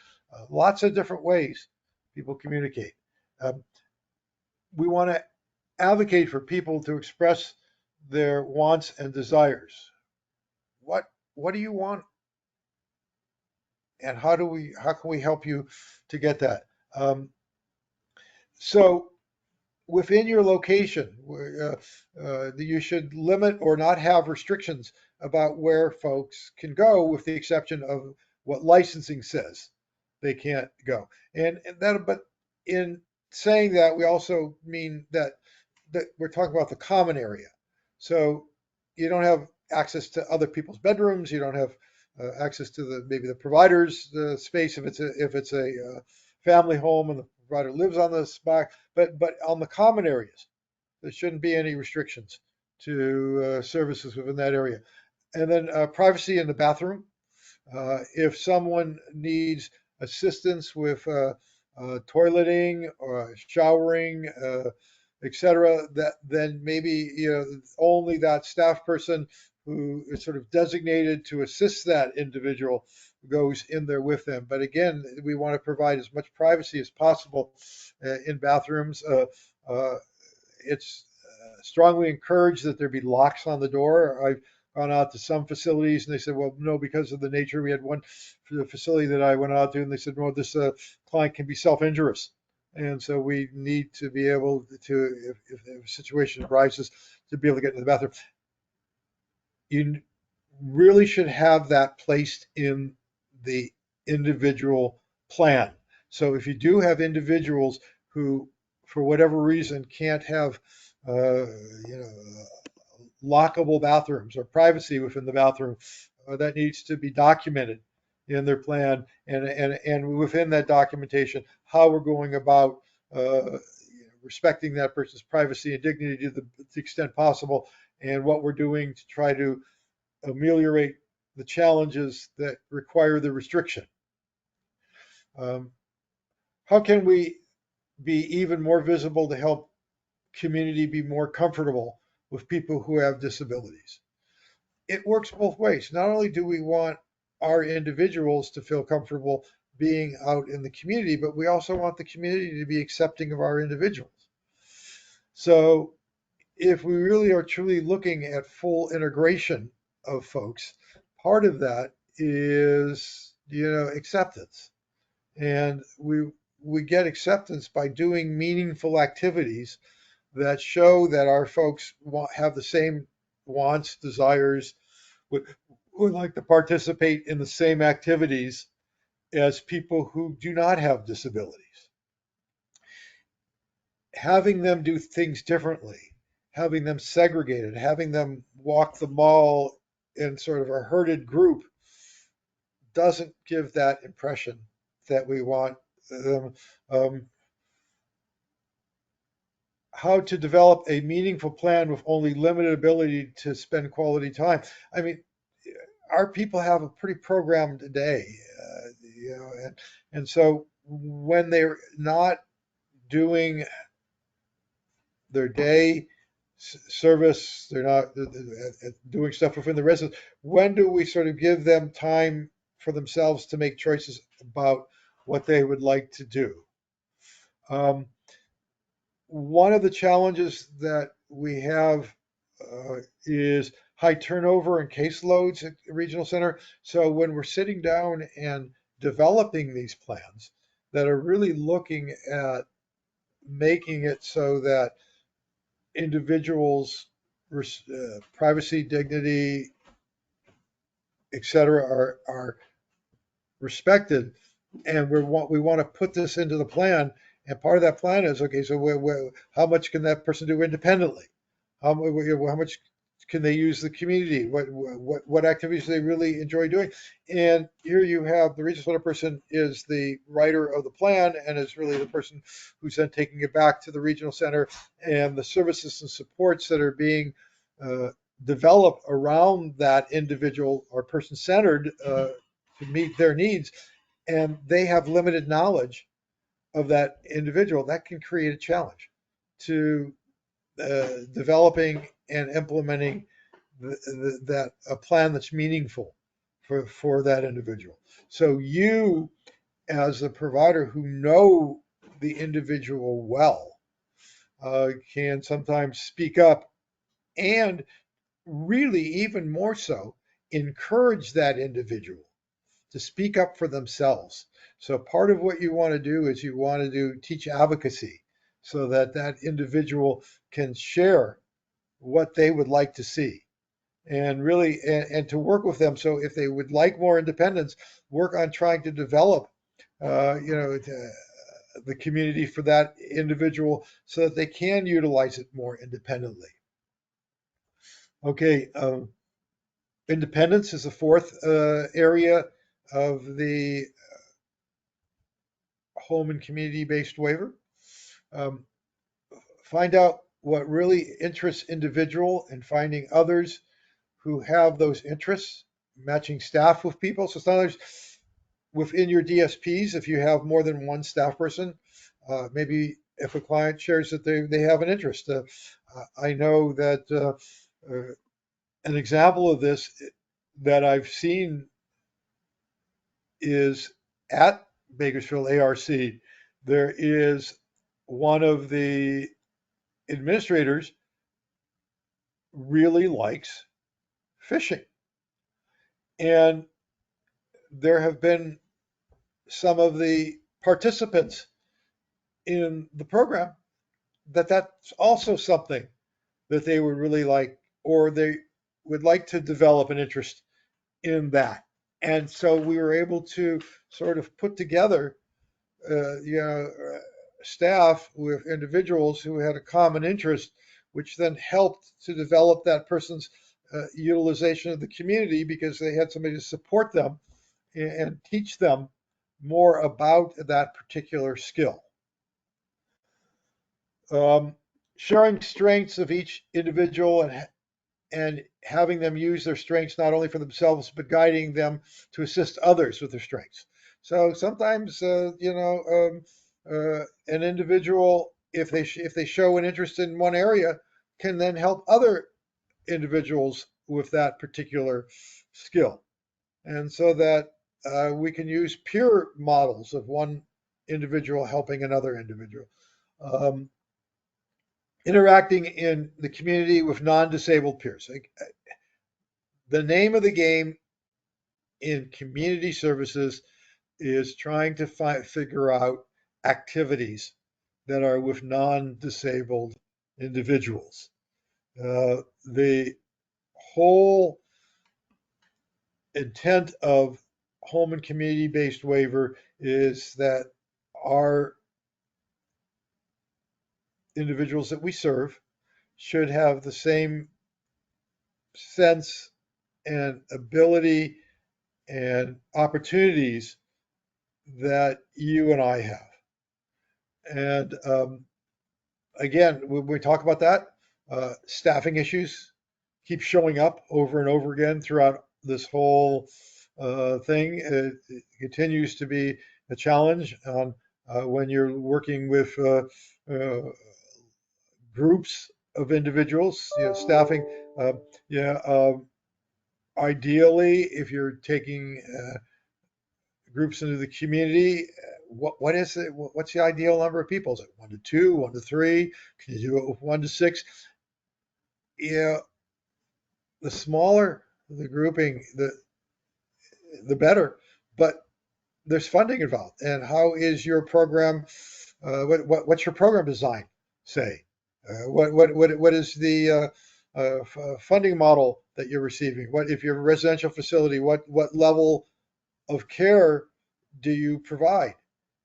lots of different ways people communicate. Um, we want to advocate for people to express their wants and desires. What what do you want, and how can we help you to get that? Um, so within your location, you should limit or not have restrictions about where folks can go, with the exception of what licensing says they can't go. But in saying that, we also mean that we're talking about the common area. So you don't have access to other people's bedrooms. You don't have access to maybe the provider's space if it's a family home and the provider lives on the spot. But on the common areas, there shouldn't be any restrictions to services within that area. And then privacy in the bathroom. If someone needs assistance with toileting or showering, etc., that then maybe only that staff person who is sort of designated to assist that individual goes in there with them. But again, we want to provide as much privacy as possible in bathrooms. It's strongly encouraged that there be locks on the door. I've gone out to some facilities and they said, well, no, because of the nature. We had one facility that I went out to and they said, well, this client can be self-injurious. And so we need to be able to, if a situation arises, to be able to get into the bathroom. You really should have that placed in the individual plan. So if you do have individuals who, for whatever reason, can't have, lockable bathrooms or privacy within the bathroom, that needs to be documented in their plan, and within that documentation, how we're going about respecting that person's privacy and dignity to the extent possible, and what we're doing to try to ameliorate the challenges that require the restriction. Um, how can we be even more visible to help community be more comfortable with people who have disabilities? It works both ways. Not only do we want our individuals to feel comfortable being out in the community, but we also want the community to be accepting of our individuals. So if we really are truly looking at full integration of folks, part of that is, acceptance. And we get acceptance by doing meaningful activities that show that our folks have the same wants, desires, would like to participate in the same activities as people who do not have disabilities. Having them do things differently, having them segregated, having them walk the mall in sort of a herded group doesn't give that impression that we want them. How to develop a meaningful plan with only limited ability to spend quality time. I mean, our people have a pretty programmed day, and so when they're not doing their day service, they're not doing stuff within the residence. When do we sort of give them time for themselves to make choices about what they would like to do? One of the challenges that we have is high turnover and caseloads at the regional center. So when we're sitting down and developing these plans that are really looking at making it so that individuals' privacy, dignity, etc., are respected, and we want to put this into the plan. And part of that plan is okay. So how much can that person do independently? How much can they use the community? What activities do they really enjoy doing? And here you have the regional center person is the writer of the plan and is really the person who's then taking it back to the regional center, and the services and supports that are being developed around that individual or person centered to meet their needs, and they have limited knowledge of that individual. That can create a challenge to developing and implementing that a plan that's meaningful for that individual. So you, as a provider who know the individual well, can sometimes speak up and really even more so encourage that individual to speak up for themselves. So part of what you want to do is you want to teach advocacy so that that individual can share what they would like to see, and really and to work with them. So if they would like more independence, work on trying to develop the community for that individual so that they can utilize it more independently. Okay, independence is the fourth area of the home and community-based waiver. Um, find out what really interests individual and finding others who have those interests, matching staff with people. So sometimes within your DSPs, if you have more than one staff person, maybe if a client shares that they have an interest. I know that an example of this that I've seen is at Bakersfield ARC. There is one of the administrators really likes fishing. And there have been some of the participants in the program that's also something that they would really like, or they would like to develop an interest in that. And so we were able to sort of put together, staff with individuals who had a common interest, which then helped to develop that person's utilization of the community because they had somebody to support them and teach them more about that particular skill. Sharing strengths of each individual and having them use their strengths not only for themselves but guiding them to assist others with their strengths. So sometimes, an individual, if they show an interest in one area, can then help other individuals with that particular skill, and so that we can use peer models of one individual helping another individual. Um, interacting in the community with non-disabled peers. The name of the game in community services is trying to figure out activities that are with non-disabled individuals. The whole intent of home and community-based waiver is that our individuals that we serve should have the same sense and ability and opportunities that you and I have. And again, when we talk about that, staffing issues keep showing up over and over again throughout this whole thing. It continues to be a challenge when you're working with groups of individuals, staffing. Uh, yeah, ideally, if you're taking groups into the community, what is it? What's the ideal number of people? Is it 1 to 2, 1 to 3? Can you do it with 1 to 6? Yeah, the smaller the grouping, the better. But there's funding involved. And how is your program? What's your program design say? What is the funding model that you're receiving? What if you're a residential facility? What level of care do you provide?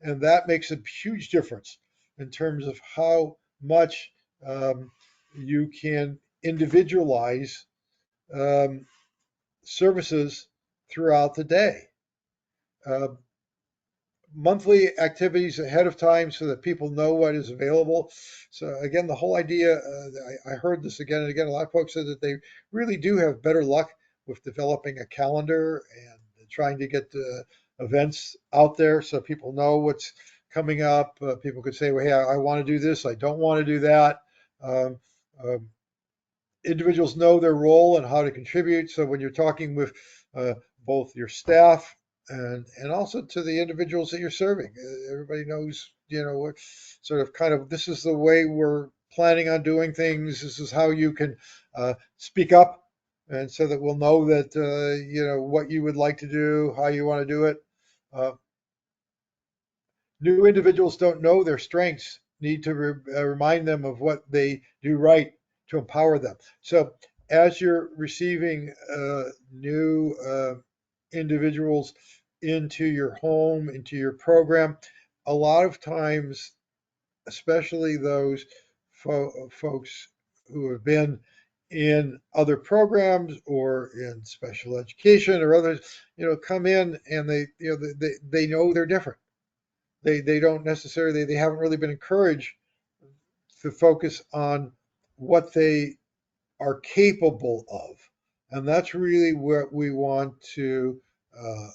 And that makes a huge difference in terms of how much um, you can individualize um, services throughout the day. Uh, Monthly activities ahead of time so that people know what is available. So again, the whole idea, I heard this again and again. A lot of folks said that they really do have better luck with developing a calendar and trying to get events out there so people know what's coming up. People could say, well, hey, I want to do this. I don't want to do that. Um, um, Individuals know their role and how to contribute. So when you're talking with uh, both your staff and also to the individuals that you're serving, everybody knows, what sort of kind of this is the way we're planning on doing things. This is how you can speak up, and so that we'll know that what you would like to do, how you want to do it. Uh, New individuals don't know their strengths, need to remind them of what they do right to empower them. So, as you're receiving new individuals into your home, into your program, a lot of times, especially those folks who have been in other programs or in special education or others, come in and they know they're different. They don't necessarily, they haven't really been encouraged to focus on what they are capable of. And that's really what we want to uh,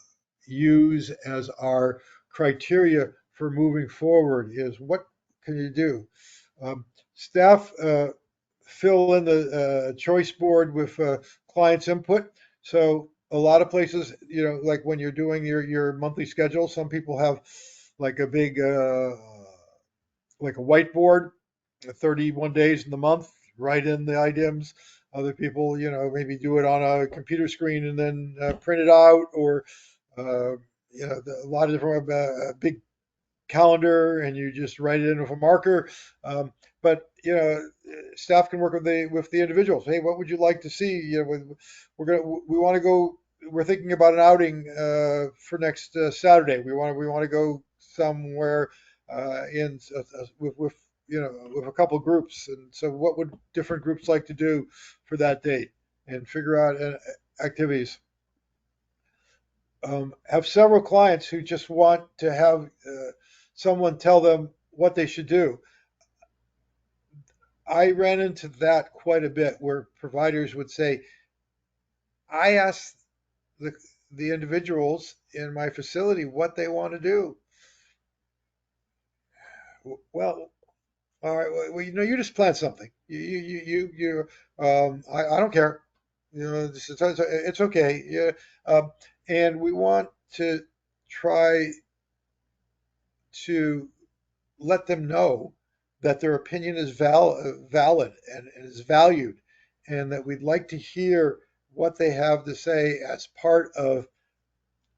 use as our criteria for moving forward is what can you do? Staff fill in the choice board with clients' input. So a lot of places, like when you're doing your monthly schedule, some people have like a big like a whiteboard, 31 days in the month, write in the items. Other people, maybe do it on a computer screen and then print it out, or a lot of different big calendar, and you just write it in with a marker. But staff can work with the individuals. Hey, what would you like to see? We want to go. We're thinking about an outing for next Saturday. We want to go somewhere in with with a couple groups. And so, what would different groups like to do for that date? And figure out activities. Have several clients who just want to have someone tell them what they should do. I ran into that quite a bit where providers would say, I ask the, the individuals in my facility what they want to do. Well, all right, well, you just plan something. I don't care. It's okay. Yeah. And we want to try to let them know that their opinion is valid and is valued, and that we'd like to hear what they have to say as part of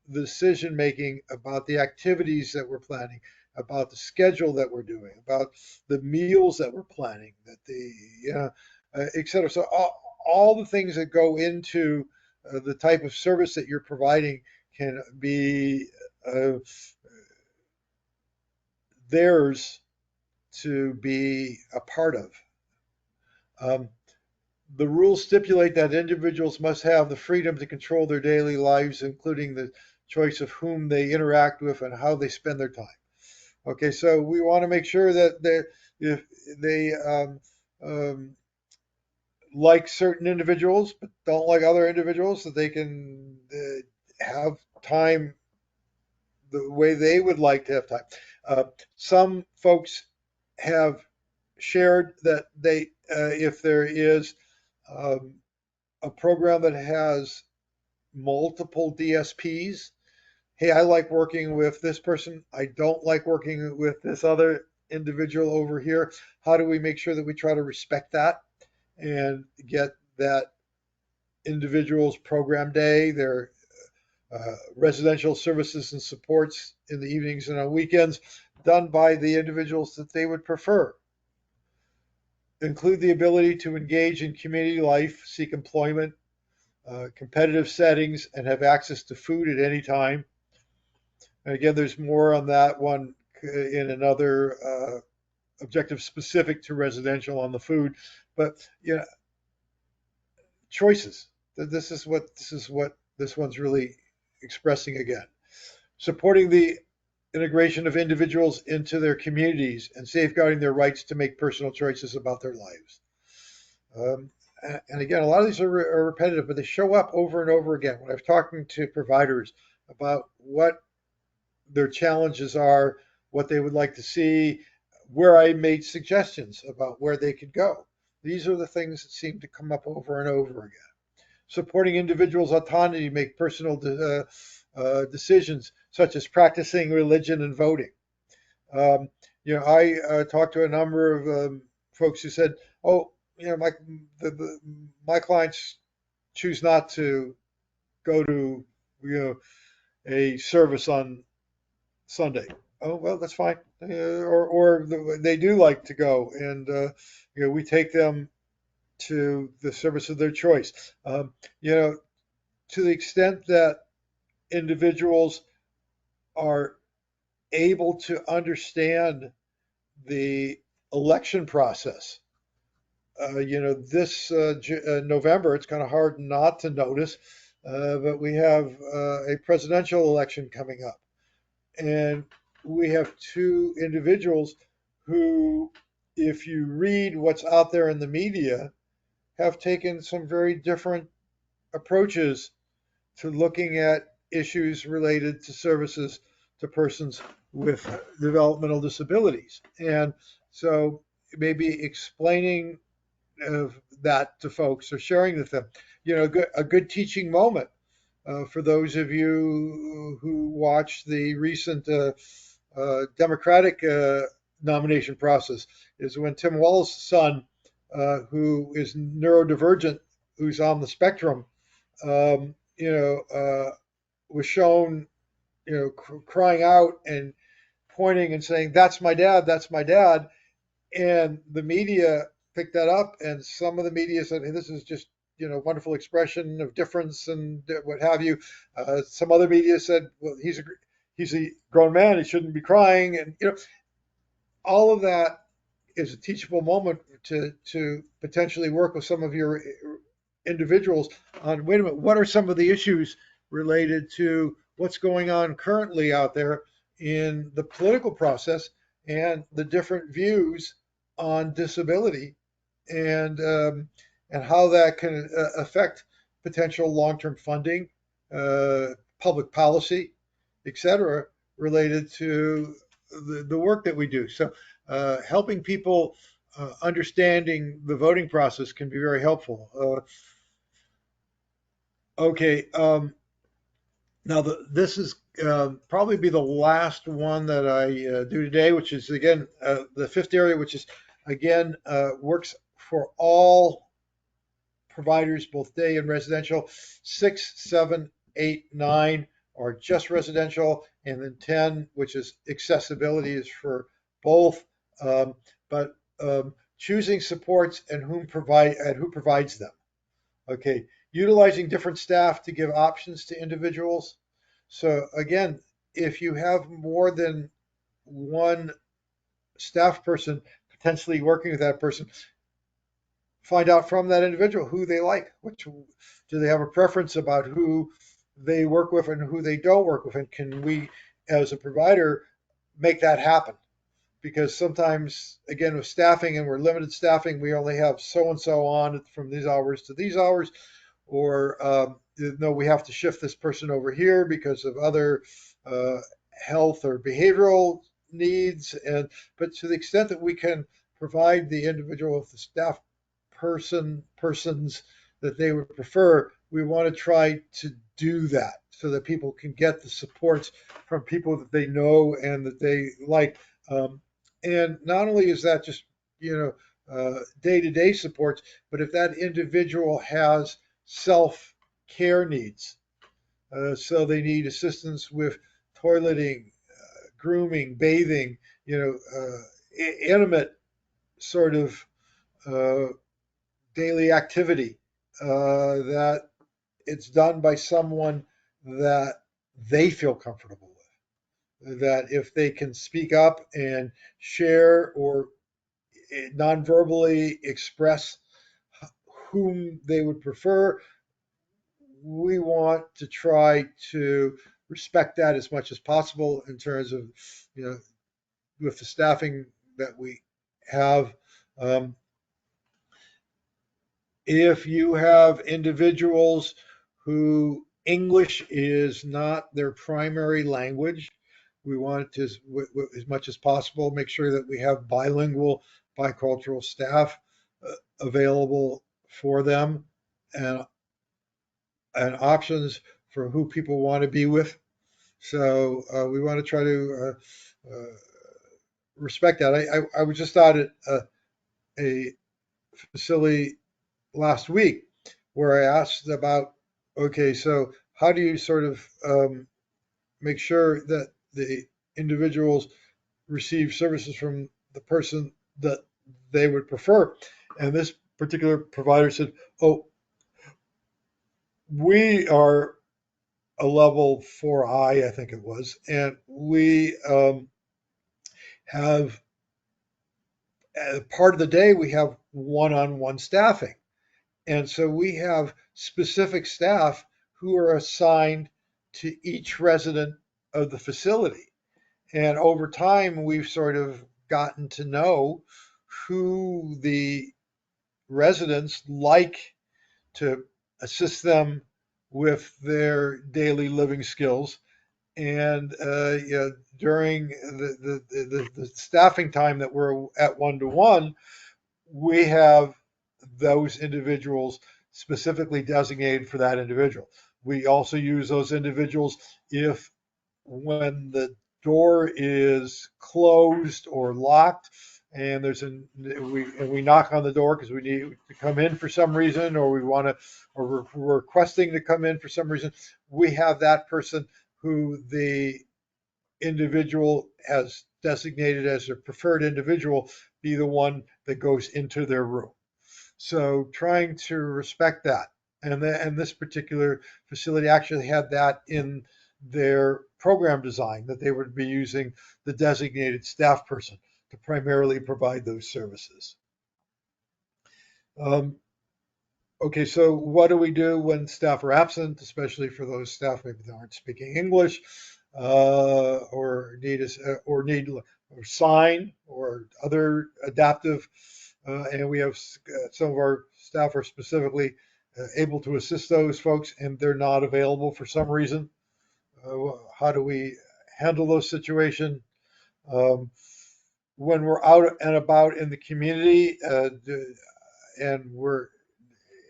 the decision making about the activities that we're planning, about the schedule that we're doing, about the meals that we're planning, that et cetera. So all the things that go into the type of service that you're providing can be theirs to be a part of. Um, the rules stipulate that individuals must have the freedom to control their daily lives, including the choice of whom they interact with and how they spend their time. Okay, so we want to make sure that if they like certain individuals but don't like other individuals, that they can have time the way they would like to have time. Some folks have shared that if there is um, a program that has multiple DSPs, hey, I like working with this person. I don't like working with this other individual over here. How do we make sure that we try to respect that and get that individuals program day, their residential services and supports in the evenings and on weekends done by the individuals that they would prefer. Include the ability to engage in community life, seek employment, competitive settings, and have access to food at any time. And again, there's more on that one in another objective specific to residential on the food. But choices. This is what this one's really expressing again. Supporting the integration of individuals into their communities and safeguarding their rights to make personal choices about their lives. And again, a lot of these are repetitive, but they show up over and over again. When I'm talking to providers about what their challenges are, what they would like to see, where I made suggestions about where they could go. These are the things that seem to come up over and over again. Supporting individuals' autonomy to make personal decisions, such as practicing religion and voting. I talked to a number of folks who said, "Oh, my clients choose not to go to a service on Sunday." Oh, well, that's fine. Or they do like to go, and we take them to the service of their choice. To the extent that individuals are able to understand the election process. This November, it's kind of hard not to notice, but we have a presidential election coming up. And we have two individuals who, if you read what's out there in the media, have taken some very different approaches to looking at issues related to services to persons with developmental disabilities. And so maybe explaining that to folks or sharing with them, a good teaching moment for those of you who watched the recent Democratic nomination process is when Tim Walz's son, who is neurodivergent, who's on the spectrum, was shown, crying out and pointing and saying, "That's my dad, that's my dad." And the media picked that up, and some of the media said, "Hey, this is just, wonderful expression of difference and what have you." Some other media said, "Well, he's a grown man, he shouldn't be crying." And, all of that is a teachable moment to potentially work with some of your individuals on, wait a minute, what are some of the issues related to what's going on currently out there in the political process and the different views on disability and how that can affect potential long-term funding, public policy, etc., related to the work that we do. So helping people understanding the voting process can be very helpful. Okay, now this is probably be the last one that I do today, which is again the fifth area, which is again works for all providers, both day and residential. 6, 7, 8, 9 are just residential, and then 10, which is accessibility, is for both. But choosing supports and who provides them. Okay, utilizing different staff to give options to individuals. So again, if you have more than one staff person potentially working with that person, find out from that individual who they like. Which do they have a preference about who they work with and who they don't work with, and can we, as a provider, make that happen? Because sometimes, again, with staffing, and we're limited staffing, we only have so and so on from these hours to these hours, or no, we have to shift this person over here because of other health or behavioral needs. But to the extent that we can provide the individual with the staff persons that they would prefer, we want to try to do that so that people can get the supports from people that they know and that they like. And not only is that just day-to-day supports, but if that individual has self-care needs. So they need assistance with toileting, grooming, bathing, intimate sort of uh, daily activity that it's done by someone that they feel comfortable with. That if they can speak up and share or non-verbally express whom they would prefer, we want to try to respect that as much as possible in terms of, you know, with the staffing that we have. Um, if you have individuals who English is not their primary language, we want to, as much as possible, make sure that we have bilingual, bicultural staff available for them, and options for who people want to be with. So we want to try to respect that. I was just out at a facility last week where I asked about, okay, so how do you sort of make sure that the individuals receive services from the person that they would prefer? And this particular provider said, oh, we are a level 4I, I think it was, and we have part of the day we have one-on-one staffing. And so we have specific staff who are assigned to each resident of the facility. And over time, we've sort of gotten to know who the residents like to assist them with their daily living skills. And during the staffing time that we're at one-to-one, we have those individuals specifically designated for that individual. We also use those individuals if when the door is closed or locked and we knock on the door because we need to come in for some reason, or we want to, or we're requesting to come in for some reason, we have that person who the individual has designated as a preferred individual be the one that goes into their room. So trying to respect that. And this particular facility actually had that in their program design, that they would be using the designated staff person to primarily provide those services. Um, okay, so what do we do when staff are absent, especially for those staff maybe that aren't speaking English, or need or sign or other adaptive, and we have some of our staff are specifically able to assist those folks, and they're not available for some reason. How do we handle those situations? Um, when we're out and about in the community, and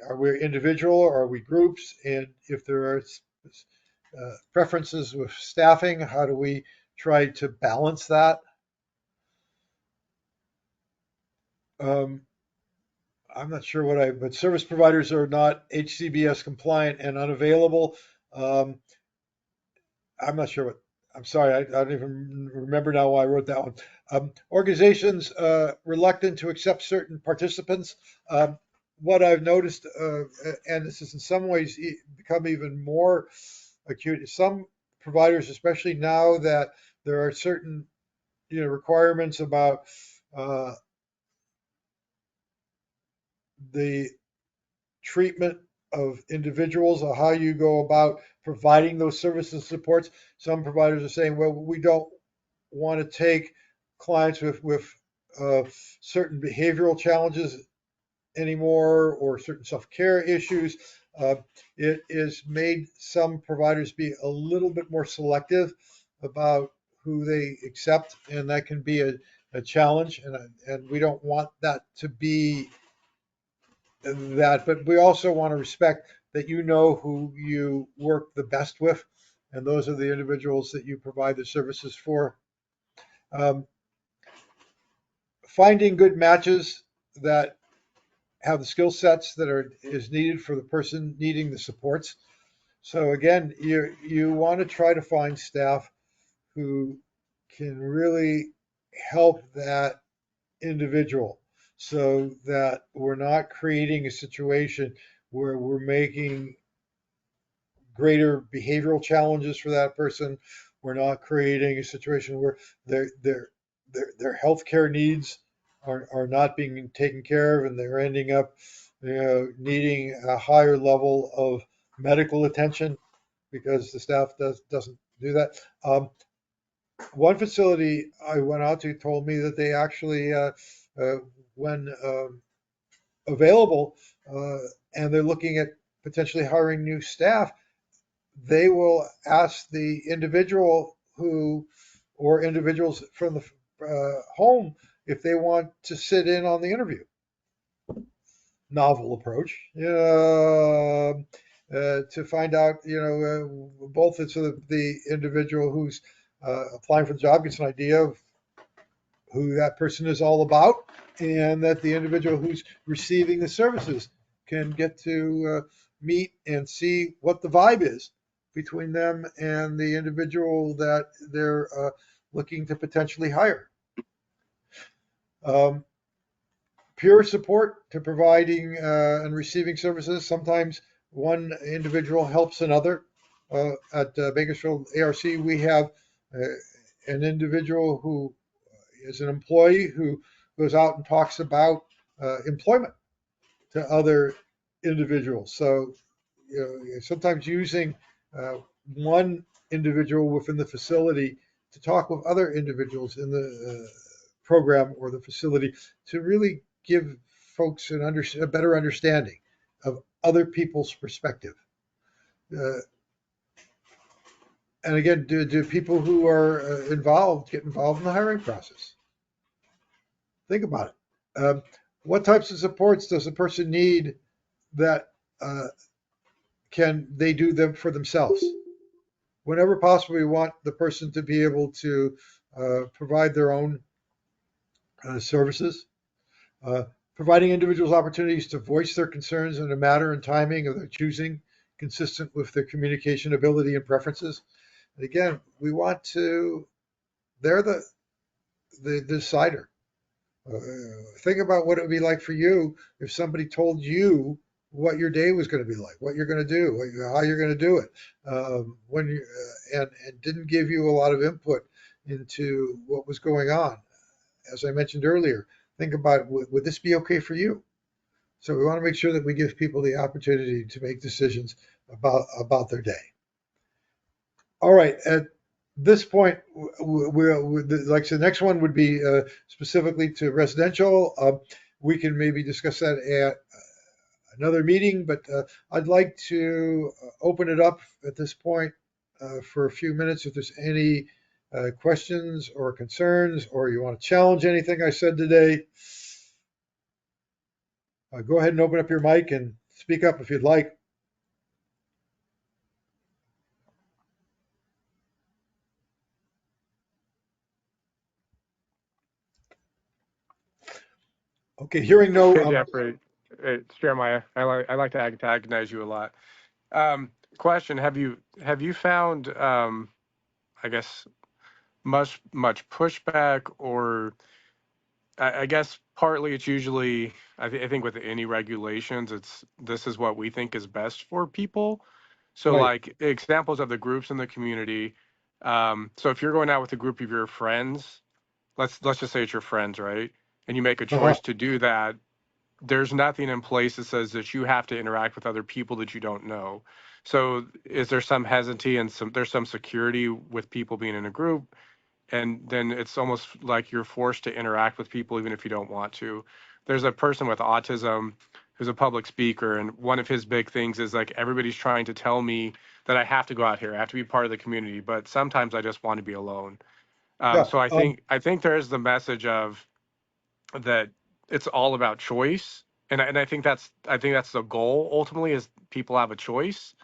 are we individual or are we groups? And if there are preferences with staffing, how do we try to balance that? Um, I'm not sure but service providers are not HCBS compliant and unavailable. Um, I'm not sure I'm sorry, I don't even remember now why I wrote that one. Organizations reluctant to accept certain participants. What I've noticed, and this is in some ways become even more acute, some providers, especially now that there are certain requirements about uh, the treatment of individuals or how you go about providing those services and supports. Some providers are saying, well, we don't want to take clients with uh, certain behavioral challenges anymore or certain self-care issues. Uh, it has made some providers be a little bit more selective about who they accept, and that can be a challenge. And we don't want that to be that, but we also want to respect that you know who you work the best with, and those are the individuals that you provide the services for. Um, Finding good matches that have the skill sets that is needed for the person needing the supports. So again, you want to try to find staff who can really help that individual so that we're not creating a situation where we're making greater behavioral challenges for that person. We're not creating a situation where their healthcare needs are not being taken care of and they're ending up needing a higher level of medical attention because the staff doesn't do that. One facility I went out to told me that they actually, when available, and they're looking at potentially hiring new staff, they will ask the individual who, or individuals from the home, if they want to sit in on the interview. Novel approach, to find out, both so that the individual who's applying for the job gets an idea of who that person is all about, and that the individual who's receiving the services can get to meet and see what the vibe is between them and the individual that they're looking to potentially hire. Um, Peer support to providing and receiving services. Sometimes one individual helps another. At Bakersfield ARC, we have an individual who is an employee who goes out and talks about employment to other individuals. So, sometimes using one individual within the facility to talk with other individuals in the program or the facility to really give folks a better understanding of other people's perspective. Uh, and again, do people who are involved get involved in the hiring process? Think about it. What types of supports does a person need that uh, can they do them for themselves? Whenever possible, we want the person to be able to provide their own services, uh, providing individuals opportunities to voice their concerns in a matter and timing of their choosing, consistent with their communication ability and preferences. And again, we want to, they're the decider. Think about what it would be like for you if somebody told you what your day was going to be like, what you're going to do, how you're going to do it, when you and didn't give you a lot of input into what was going on. As I mentioned earlier, think about would this be okay for you? So we want to make sure that we give people the opportunity to make decisions about their day. All right. At this point, like the next one would be specifically to residential. We can maybe discuss that at another meeting, but I'd like to open it up at this point for a few minutes. If there's any questions or concerns, or you want to challenge anything I said today, go ahead and open up your mic and speak up if you'd like. Okay, hearing no. Hey, Jeffrey, it's Jeremiah. I like to antagonize you a lot. Question: Have you found I guess much pushback, or I guess partly it's usually I think with any regulations this is what we think is best for people. So Right. like examples of the groups in the community. So if you're going out with a group of your friends, let's just say it's your friends, right? And you make a Uh-huh. choice to do that, there's nothing in place that says that you have to interact with other people that you don't know. So is there some hesitancy and there's some security with people being in a group, and then it's almost like you're forced to interact with people even if you don't want to. There's a person with autism who's a public speaker, and one of his big things is like everybody's trying to tell me that I have to go out here, I have to be part of the community, but sometimes I just want to be alone. Yeah. So I think there is the message of that it's all about choice, and I think that's the goal ultimately is people have a choice.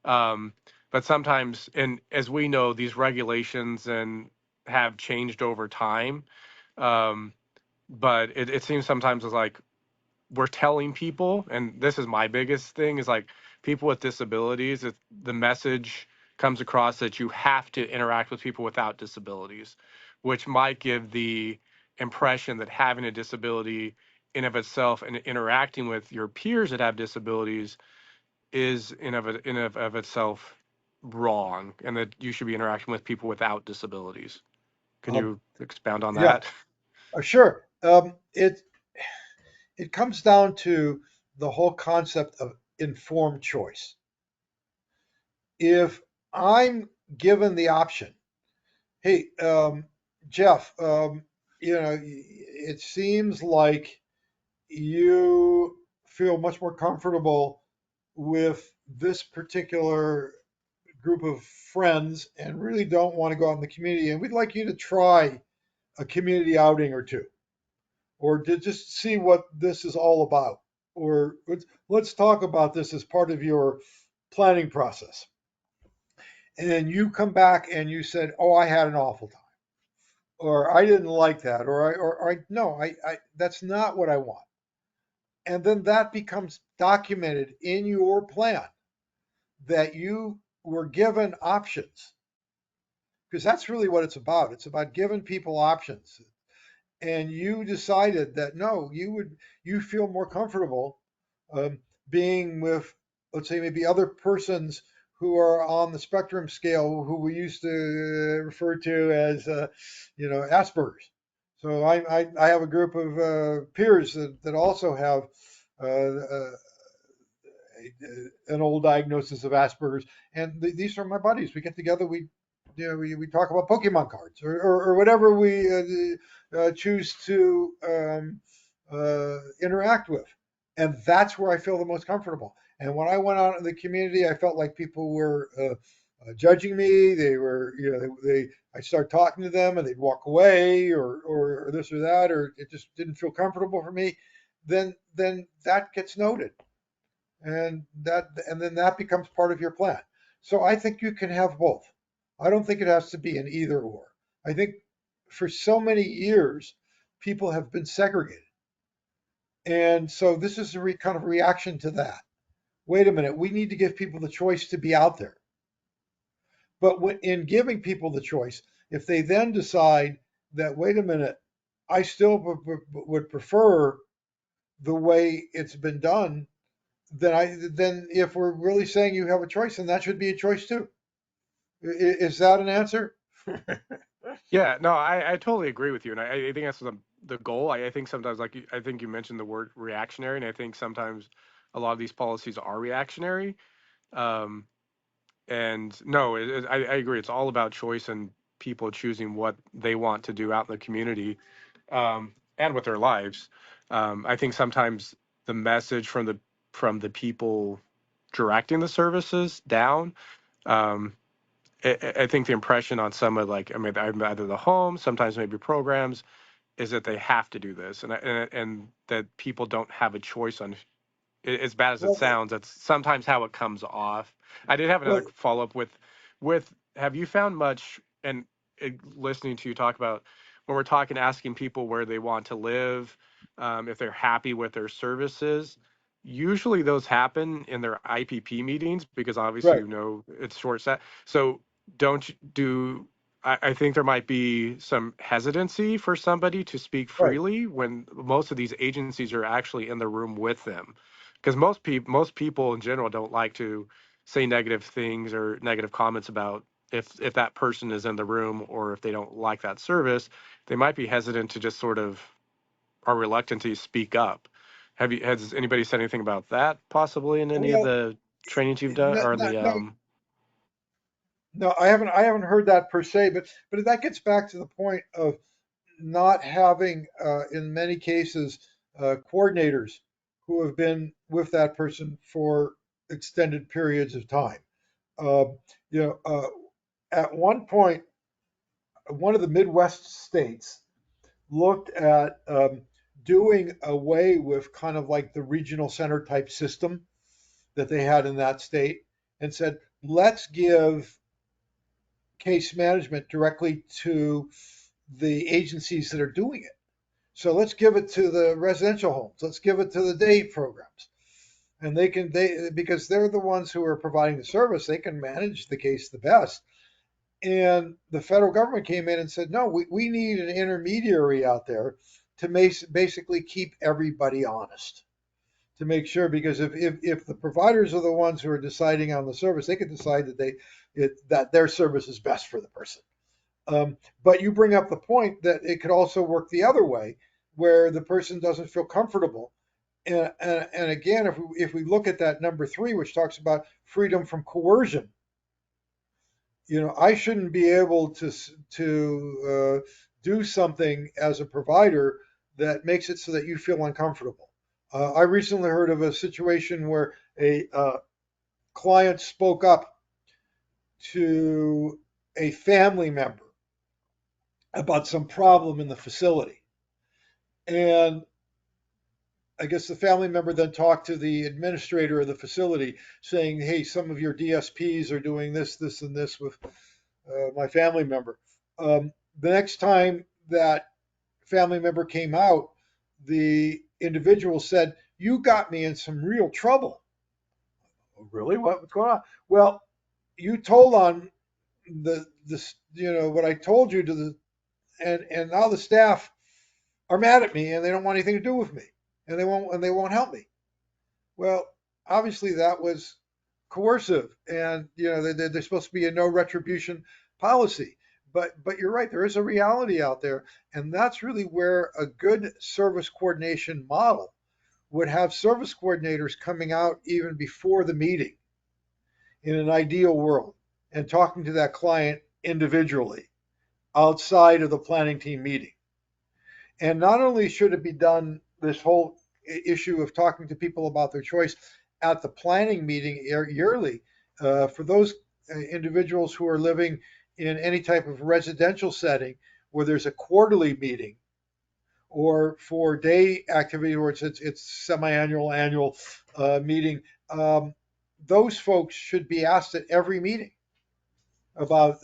um, but sometimes, and as we know, these regulations and have changed over time. um, but it seems sometimes it's like we're telling people, and this is my biggest thing, is like people with disabilities, the message comes across that you have to interact with people without disabilities, which might give the impression that having a disability in of itself and interacting with your peers that have disabilities is of itself wrong, and that you should be interacting with people without disabilities. Can Um, you expound on yeah, that? sure. It comes down to the whole concept of informed choice. If I'm given the option, hey, Jeff, it seems like you feel much more comfortable with this particular group of friends and really don't want to go out in the community, and we'd like you to try a community outing or two, or to just see what this is all about, or let's talk about this as part of your planning process. And then you come back and you said, "Oh, I had an awful time," or "I didn't like that," or "I no, I that's not what I want." And then that becomes documented in your plan that you were given options, because that's really what it's about. It's about giving people options. And you decided that no, you feel more comfortable um, being with, let's say, maybe other persons who are on the spectrum scale, who we used to refer to as Asperger's. So I have a group of peers that also have an old diagnosis of Asperger's, and these are my buddies. We get together, we talk about Pokemon cards, or whatever we choose to interact with, and that's where I feel the most comfortable. And when I went out in the community, I felt like people were judging me. They were, I start talking to them, and they'd walk away, or this or that, or it just didn't feel comfortable for me. Then that gets noted, and then that becomes part of your plan. So I think you can have both. I don't think it has to be an either or. I think for so many years people have been segregated, and so this is a kind of reaction to that. Wait a minute, we need to give people the choice to be out there. But in giving people the choice, if they then decide that, wait a minute, I still would prefer the way it's been done, then if we're really saying you have a choice, then that should be a choice too. Is that an answer? Yeah, no, I totally agree with you, and I think that's the goal. I think sometimes, like I think you mentioned the word reactionary, and I think sometimes a lot of these policies are reactionary. Um, and no, I agree. It's all about choice and people choosing what they want to do out in the community, and with their lives. I think sometimes the message from the people directing the services down. Um, I think the impression on some of, like, I mean, either the home, sometimes maybe programs, is that they have to do this, and that people don't have a choice on. As bad as it Well, sounds, that's sometimes how it comes off. I did have another well, follow up with. Have you found much, and listening to you talk about, when we're talking, asking people where they want to live, if they're happy with their services? Usually those happen in their IPP meetings, because obviously right, it's short set. So don't you do I think there might be some hesitancy for somebody to speak right. freely when most of these agencies are actually in the room with them, because most people in general don't like to say negative things or negative comments about, if that person is in the room, or if they don't like that service, they might be hesitant to just sort of, are reluctant to speak up. Has anybody said anything about that possibly in any of Well, the trainings you've done, no, or in no, the no, no, I haven't heard that per se, but that gets back to the point of not having, in many cases, coordinators who have been with that person for extended periods of time. Uh, you know, at one point, one of the Midwest states looked at doing away with kind of like the regional center type system that they had in that state, and said, let's give case management directly to the agencies that are doing it. So let's give it to the residential homes. Let's give it to the day programs. And because they're the ones who are providing the service, they can manage the case the best. And the federal government came in and said, no, we need an intermediary out there to basically keep everybody honest, to make sure, because if the providers are the ones who are deciding on the service, they could decide that their service is best for the person. But you bring up the point that it could also work the other way, where the person doesn't feel comfortable. And again, if we look at that number 3, which talks about freedom from coercion, I shouldn't be able to do something as a provider that makes it so that you feel uncomfortable. I recently heard of a situation where a client spoke up to a family member about some problem in the facility. And I guess the family member then talked to the administrator of the facility saying, hey, some of your DSPs are doing this, this, and this with my family member. The next time that family member came out, the individual said, you got me in some real trouble. Oh, really? What's going on? Well, you told on what I told you to and now the staff are mad at me and they don't want anything to do with me and they won't help me. Well, obviously that was coercive, and there's supposed to be a no retribution policy. But you're right, there is a reality out there, and that's really where a good service coordination model would have service coordinators coming out even before the meeting in an ideal world and talking to that client individually outside of the planning team meeting. And not only should it be done, this whole issue of talking to people about their choice at the planning meeting yearly, for those individuals who are living in any type of residential setting where there's a quarterly meeting, or for day activity where it's semi-annual, annual meeting, those folks should be asked at every meeting about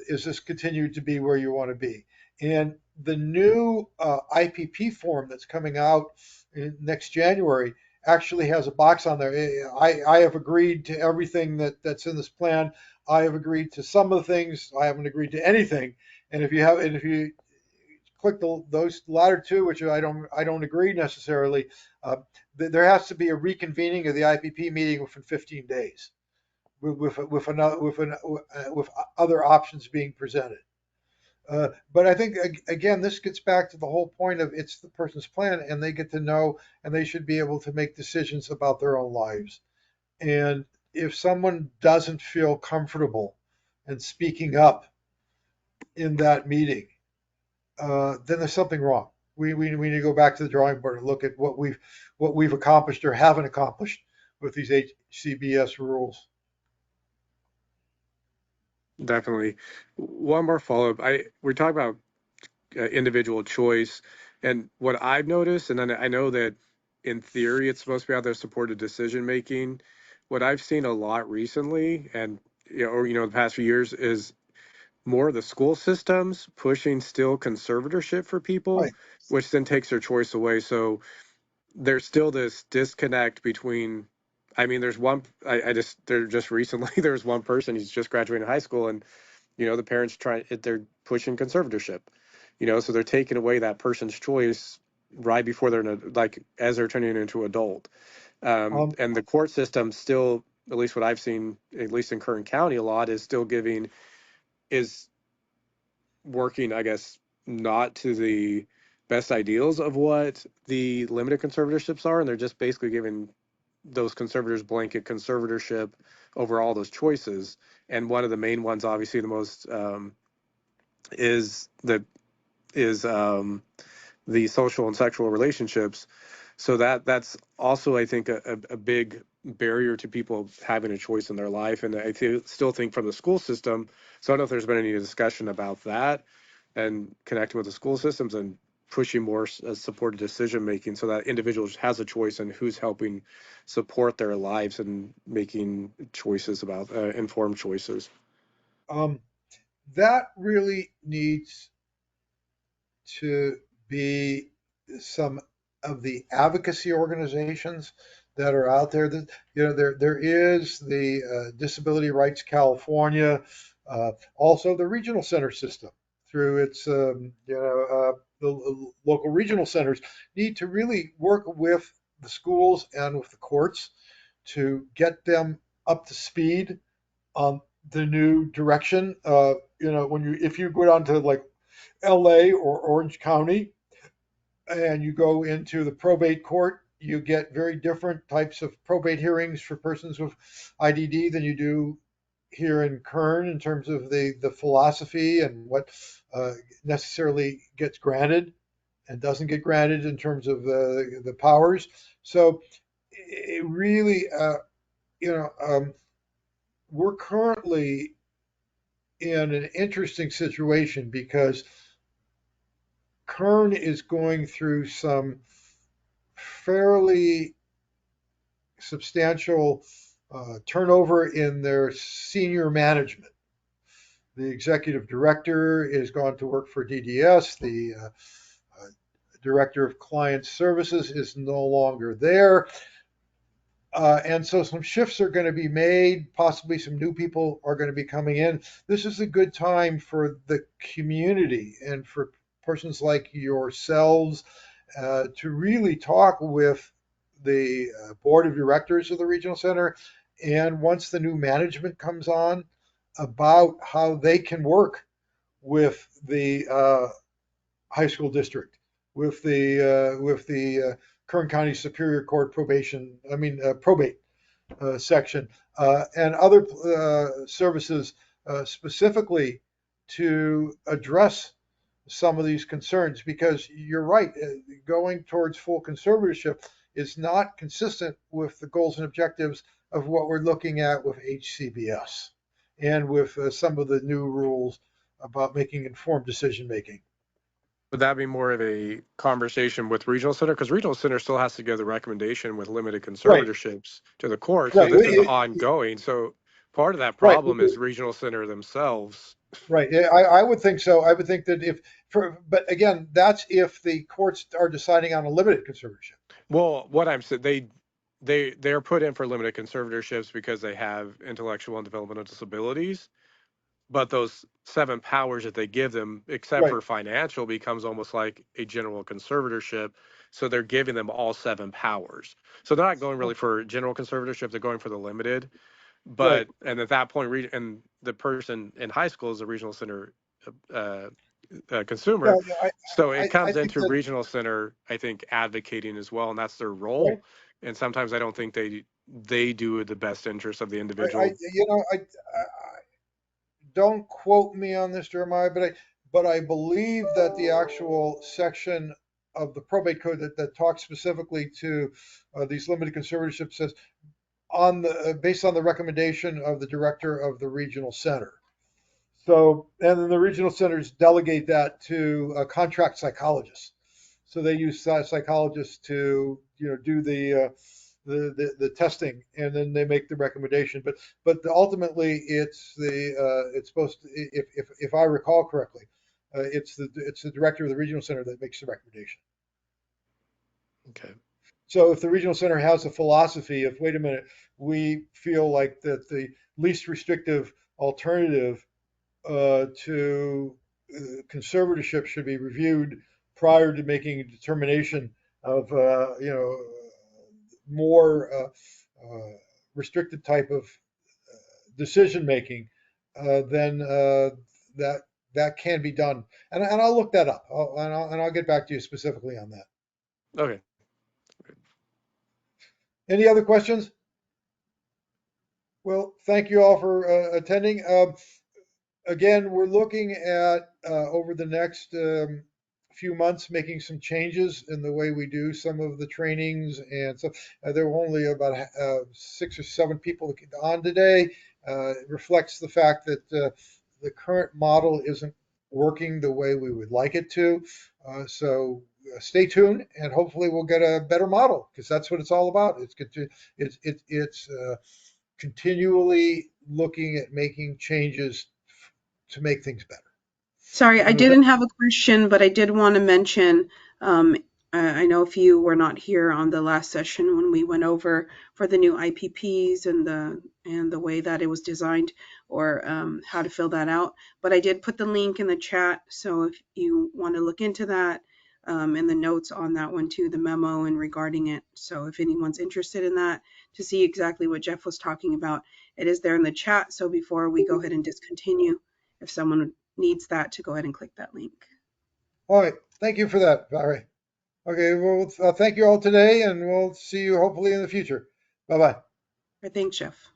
is this continued to be where you want to be. And the new IPP form that's coming out next January actually has a box on there. I have agreed to everything that's in this plan. I have agreed to some of the things. I haven't agreed to anything. And if you click those latter two, which I don't agree necessarily, there has to be a reconvening of the IPP meeting within 15 days with other options being presented. But I think again, this gets back to the whole point of it's the person's plan, and they get to know, and they should be able to make decisions about their own lives. And if someone doesn't feel comfortable in speaking up in that meeting, then there's something wrong. We need to go back to the drawing board and look at what we've accomplished or haven't accomplished with these HCBS rules. Definitely. One more follow-up. We're talking about individual choice, and what I've noticed, and then I know that in theory it's supposed to be out there supported decision making. What I've seen a lot recently, and the past few years, is more of the school systems pushing still conservatorship for people, Right. which then takes their choice away. So there's still this disconnect between. I mean, there's one. There just recently there's one person, he's just graduating high school, and the parents they're pushing conservatorship, so they're taking away that person's choice right before like as they're turning into adult. Um, And the court system still, at least what I've seen, at least in Kern County, a lot is working, I guess, not to the best ideals of what the limited conservatorships are, and they're just basically giving those conservators blanket conservatorship over all those choices. And one of the main ones, obviously the most is the is the social and sexual relationships. So that's also, I think, a big barrier to people having a choice in their life. And still think from the school system. So I don't know if there's been any discussion about that and connecting with the school systems and pushing more supported decision making, so that individuals has a choice in who's helping support their lives and making choices about informed choices. um, that really needs to be some of the advocacy organizations that are out there. That there is the Disability Rights California, also the regional center system through its the local regional centers need to really work with the schools and with the courts to get them up to speed on the new direction. If you go down to like LA or Orange County and you go into the probate court, you get very different types of probate hearings for persons with IDD than you do here in Kern in terms of the philosophy and what necessarily gets granted and doesn't get granted in terms of the powers. So it really, we're currently in an interesting situation because Kern is going through some fairly substantial turnover in their senior management. The executive director is gone to work for DDS. The director of client services is no longer there. And so some shifts are going to be made. Possibly some new people are going to be coming in. This is a good time for the community and for persons like yourselves to really talk with the board of directors of the regional center. And once the new management comes on, about how they can work with the high school district, with the Kern County Superior Court probate section, and other services specifically to address some of these concerns. Because you're right, going towards full conservatorship is not consistent with the goals and objectives of what we're looking at with HCBS and with some of the new rules about making informed decision making. Would that be more of a conversation with regional center? Because regional center still has to give the recommendation with limited conservatorships to the court. So Right. this is ongoing. So part of that problem is regional center themselves. Right. I would think so. I would think that but again, that's if the courts are deciding on a limited conservatorship. Well, what I'm saying, they're put in for limited conservatorships because they have intellectual and developmental disabilities. But those 7 powers that they give them, except for financial, becomes almost like a general conservatorship. So they're giving them all 7 powers. So they're not going really for general conservatorship. They're going for the limited. But and at that point, and the person in high school is a regional center consumer. So it comes into regional center, I think, advocating as well, and that's their role. And sometimes I don't think they do the best interest of the individual. I don't quote me on this, Jeremiah, but I believe that the actual section of the probate code that talks specifically to these limited conservatorships says based on the recommendation of the director of the regional center. So, and then the regional centers delegate that to contract psychologists. So they use psychologists to do the testing, and then they make the recommendation. But ultimately, it's supposed to, if I recall correctly, it's the director of the regional center that makes the recommendation. Okay. So if the regional center has a philosophy of, wait a minute, we feel like that the least restrictive alternative to conservatorship should be reviewed prior to making a determination of more restricted type of decision making, then that can be done. And I'll look that up, and I'll get back to you specifically on that. Okay. Any other questions? Well, thank you all for attending. Again, we're looking at over the next few months making some changes in the way we do some of the trainings. And so there were only about 6 or 7 people on today. It reflects the fact that the current model isn't working the way we would like it to. So stay tuned, and hopefully we'll get a better model, because that's what it's all about. It's continually looking at making changes to make things better. Sorry, I didn't have a question, but I did want to mention I know if you were not here on the last session when we went over for the new IPPs and the way that it was designed, or how to fill that out. But I did put the link in the chat, so if you want to look into that, and the notes on that one too, the memo and regarding it. So if anyone's interested in that to see exactly what Jeff was talking about, it is there in the chat. So before we go ahead and discontinue, if someone needs that, to go ahead and click that link. All right. Thank you for that, Valerie. Okay. Well, thank you all today, and we'll see you hopefully in the future. Bye-bye. Thanks, Jeff.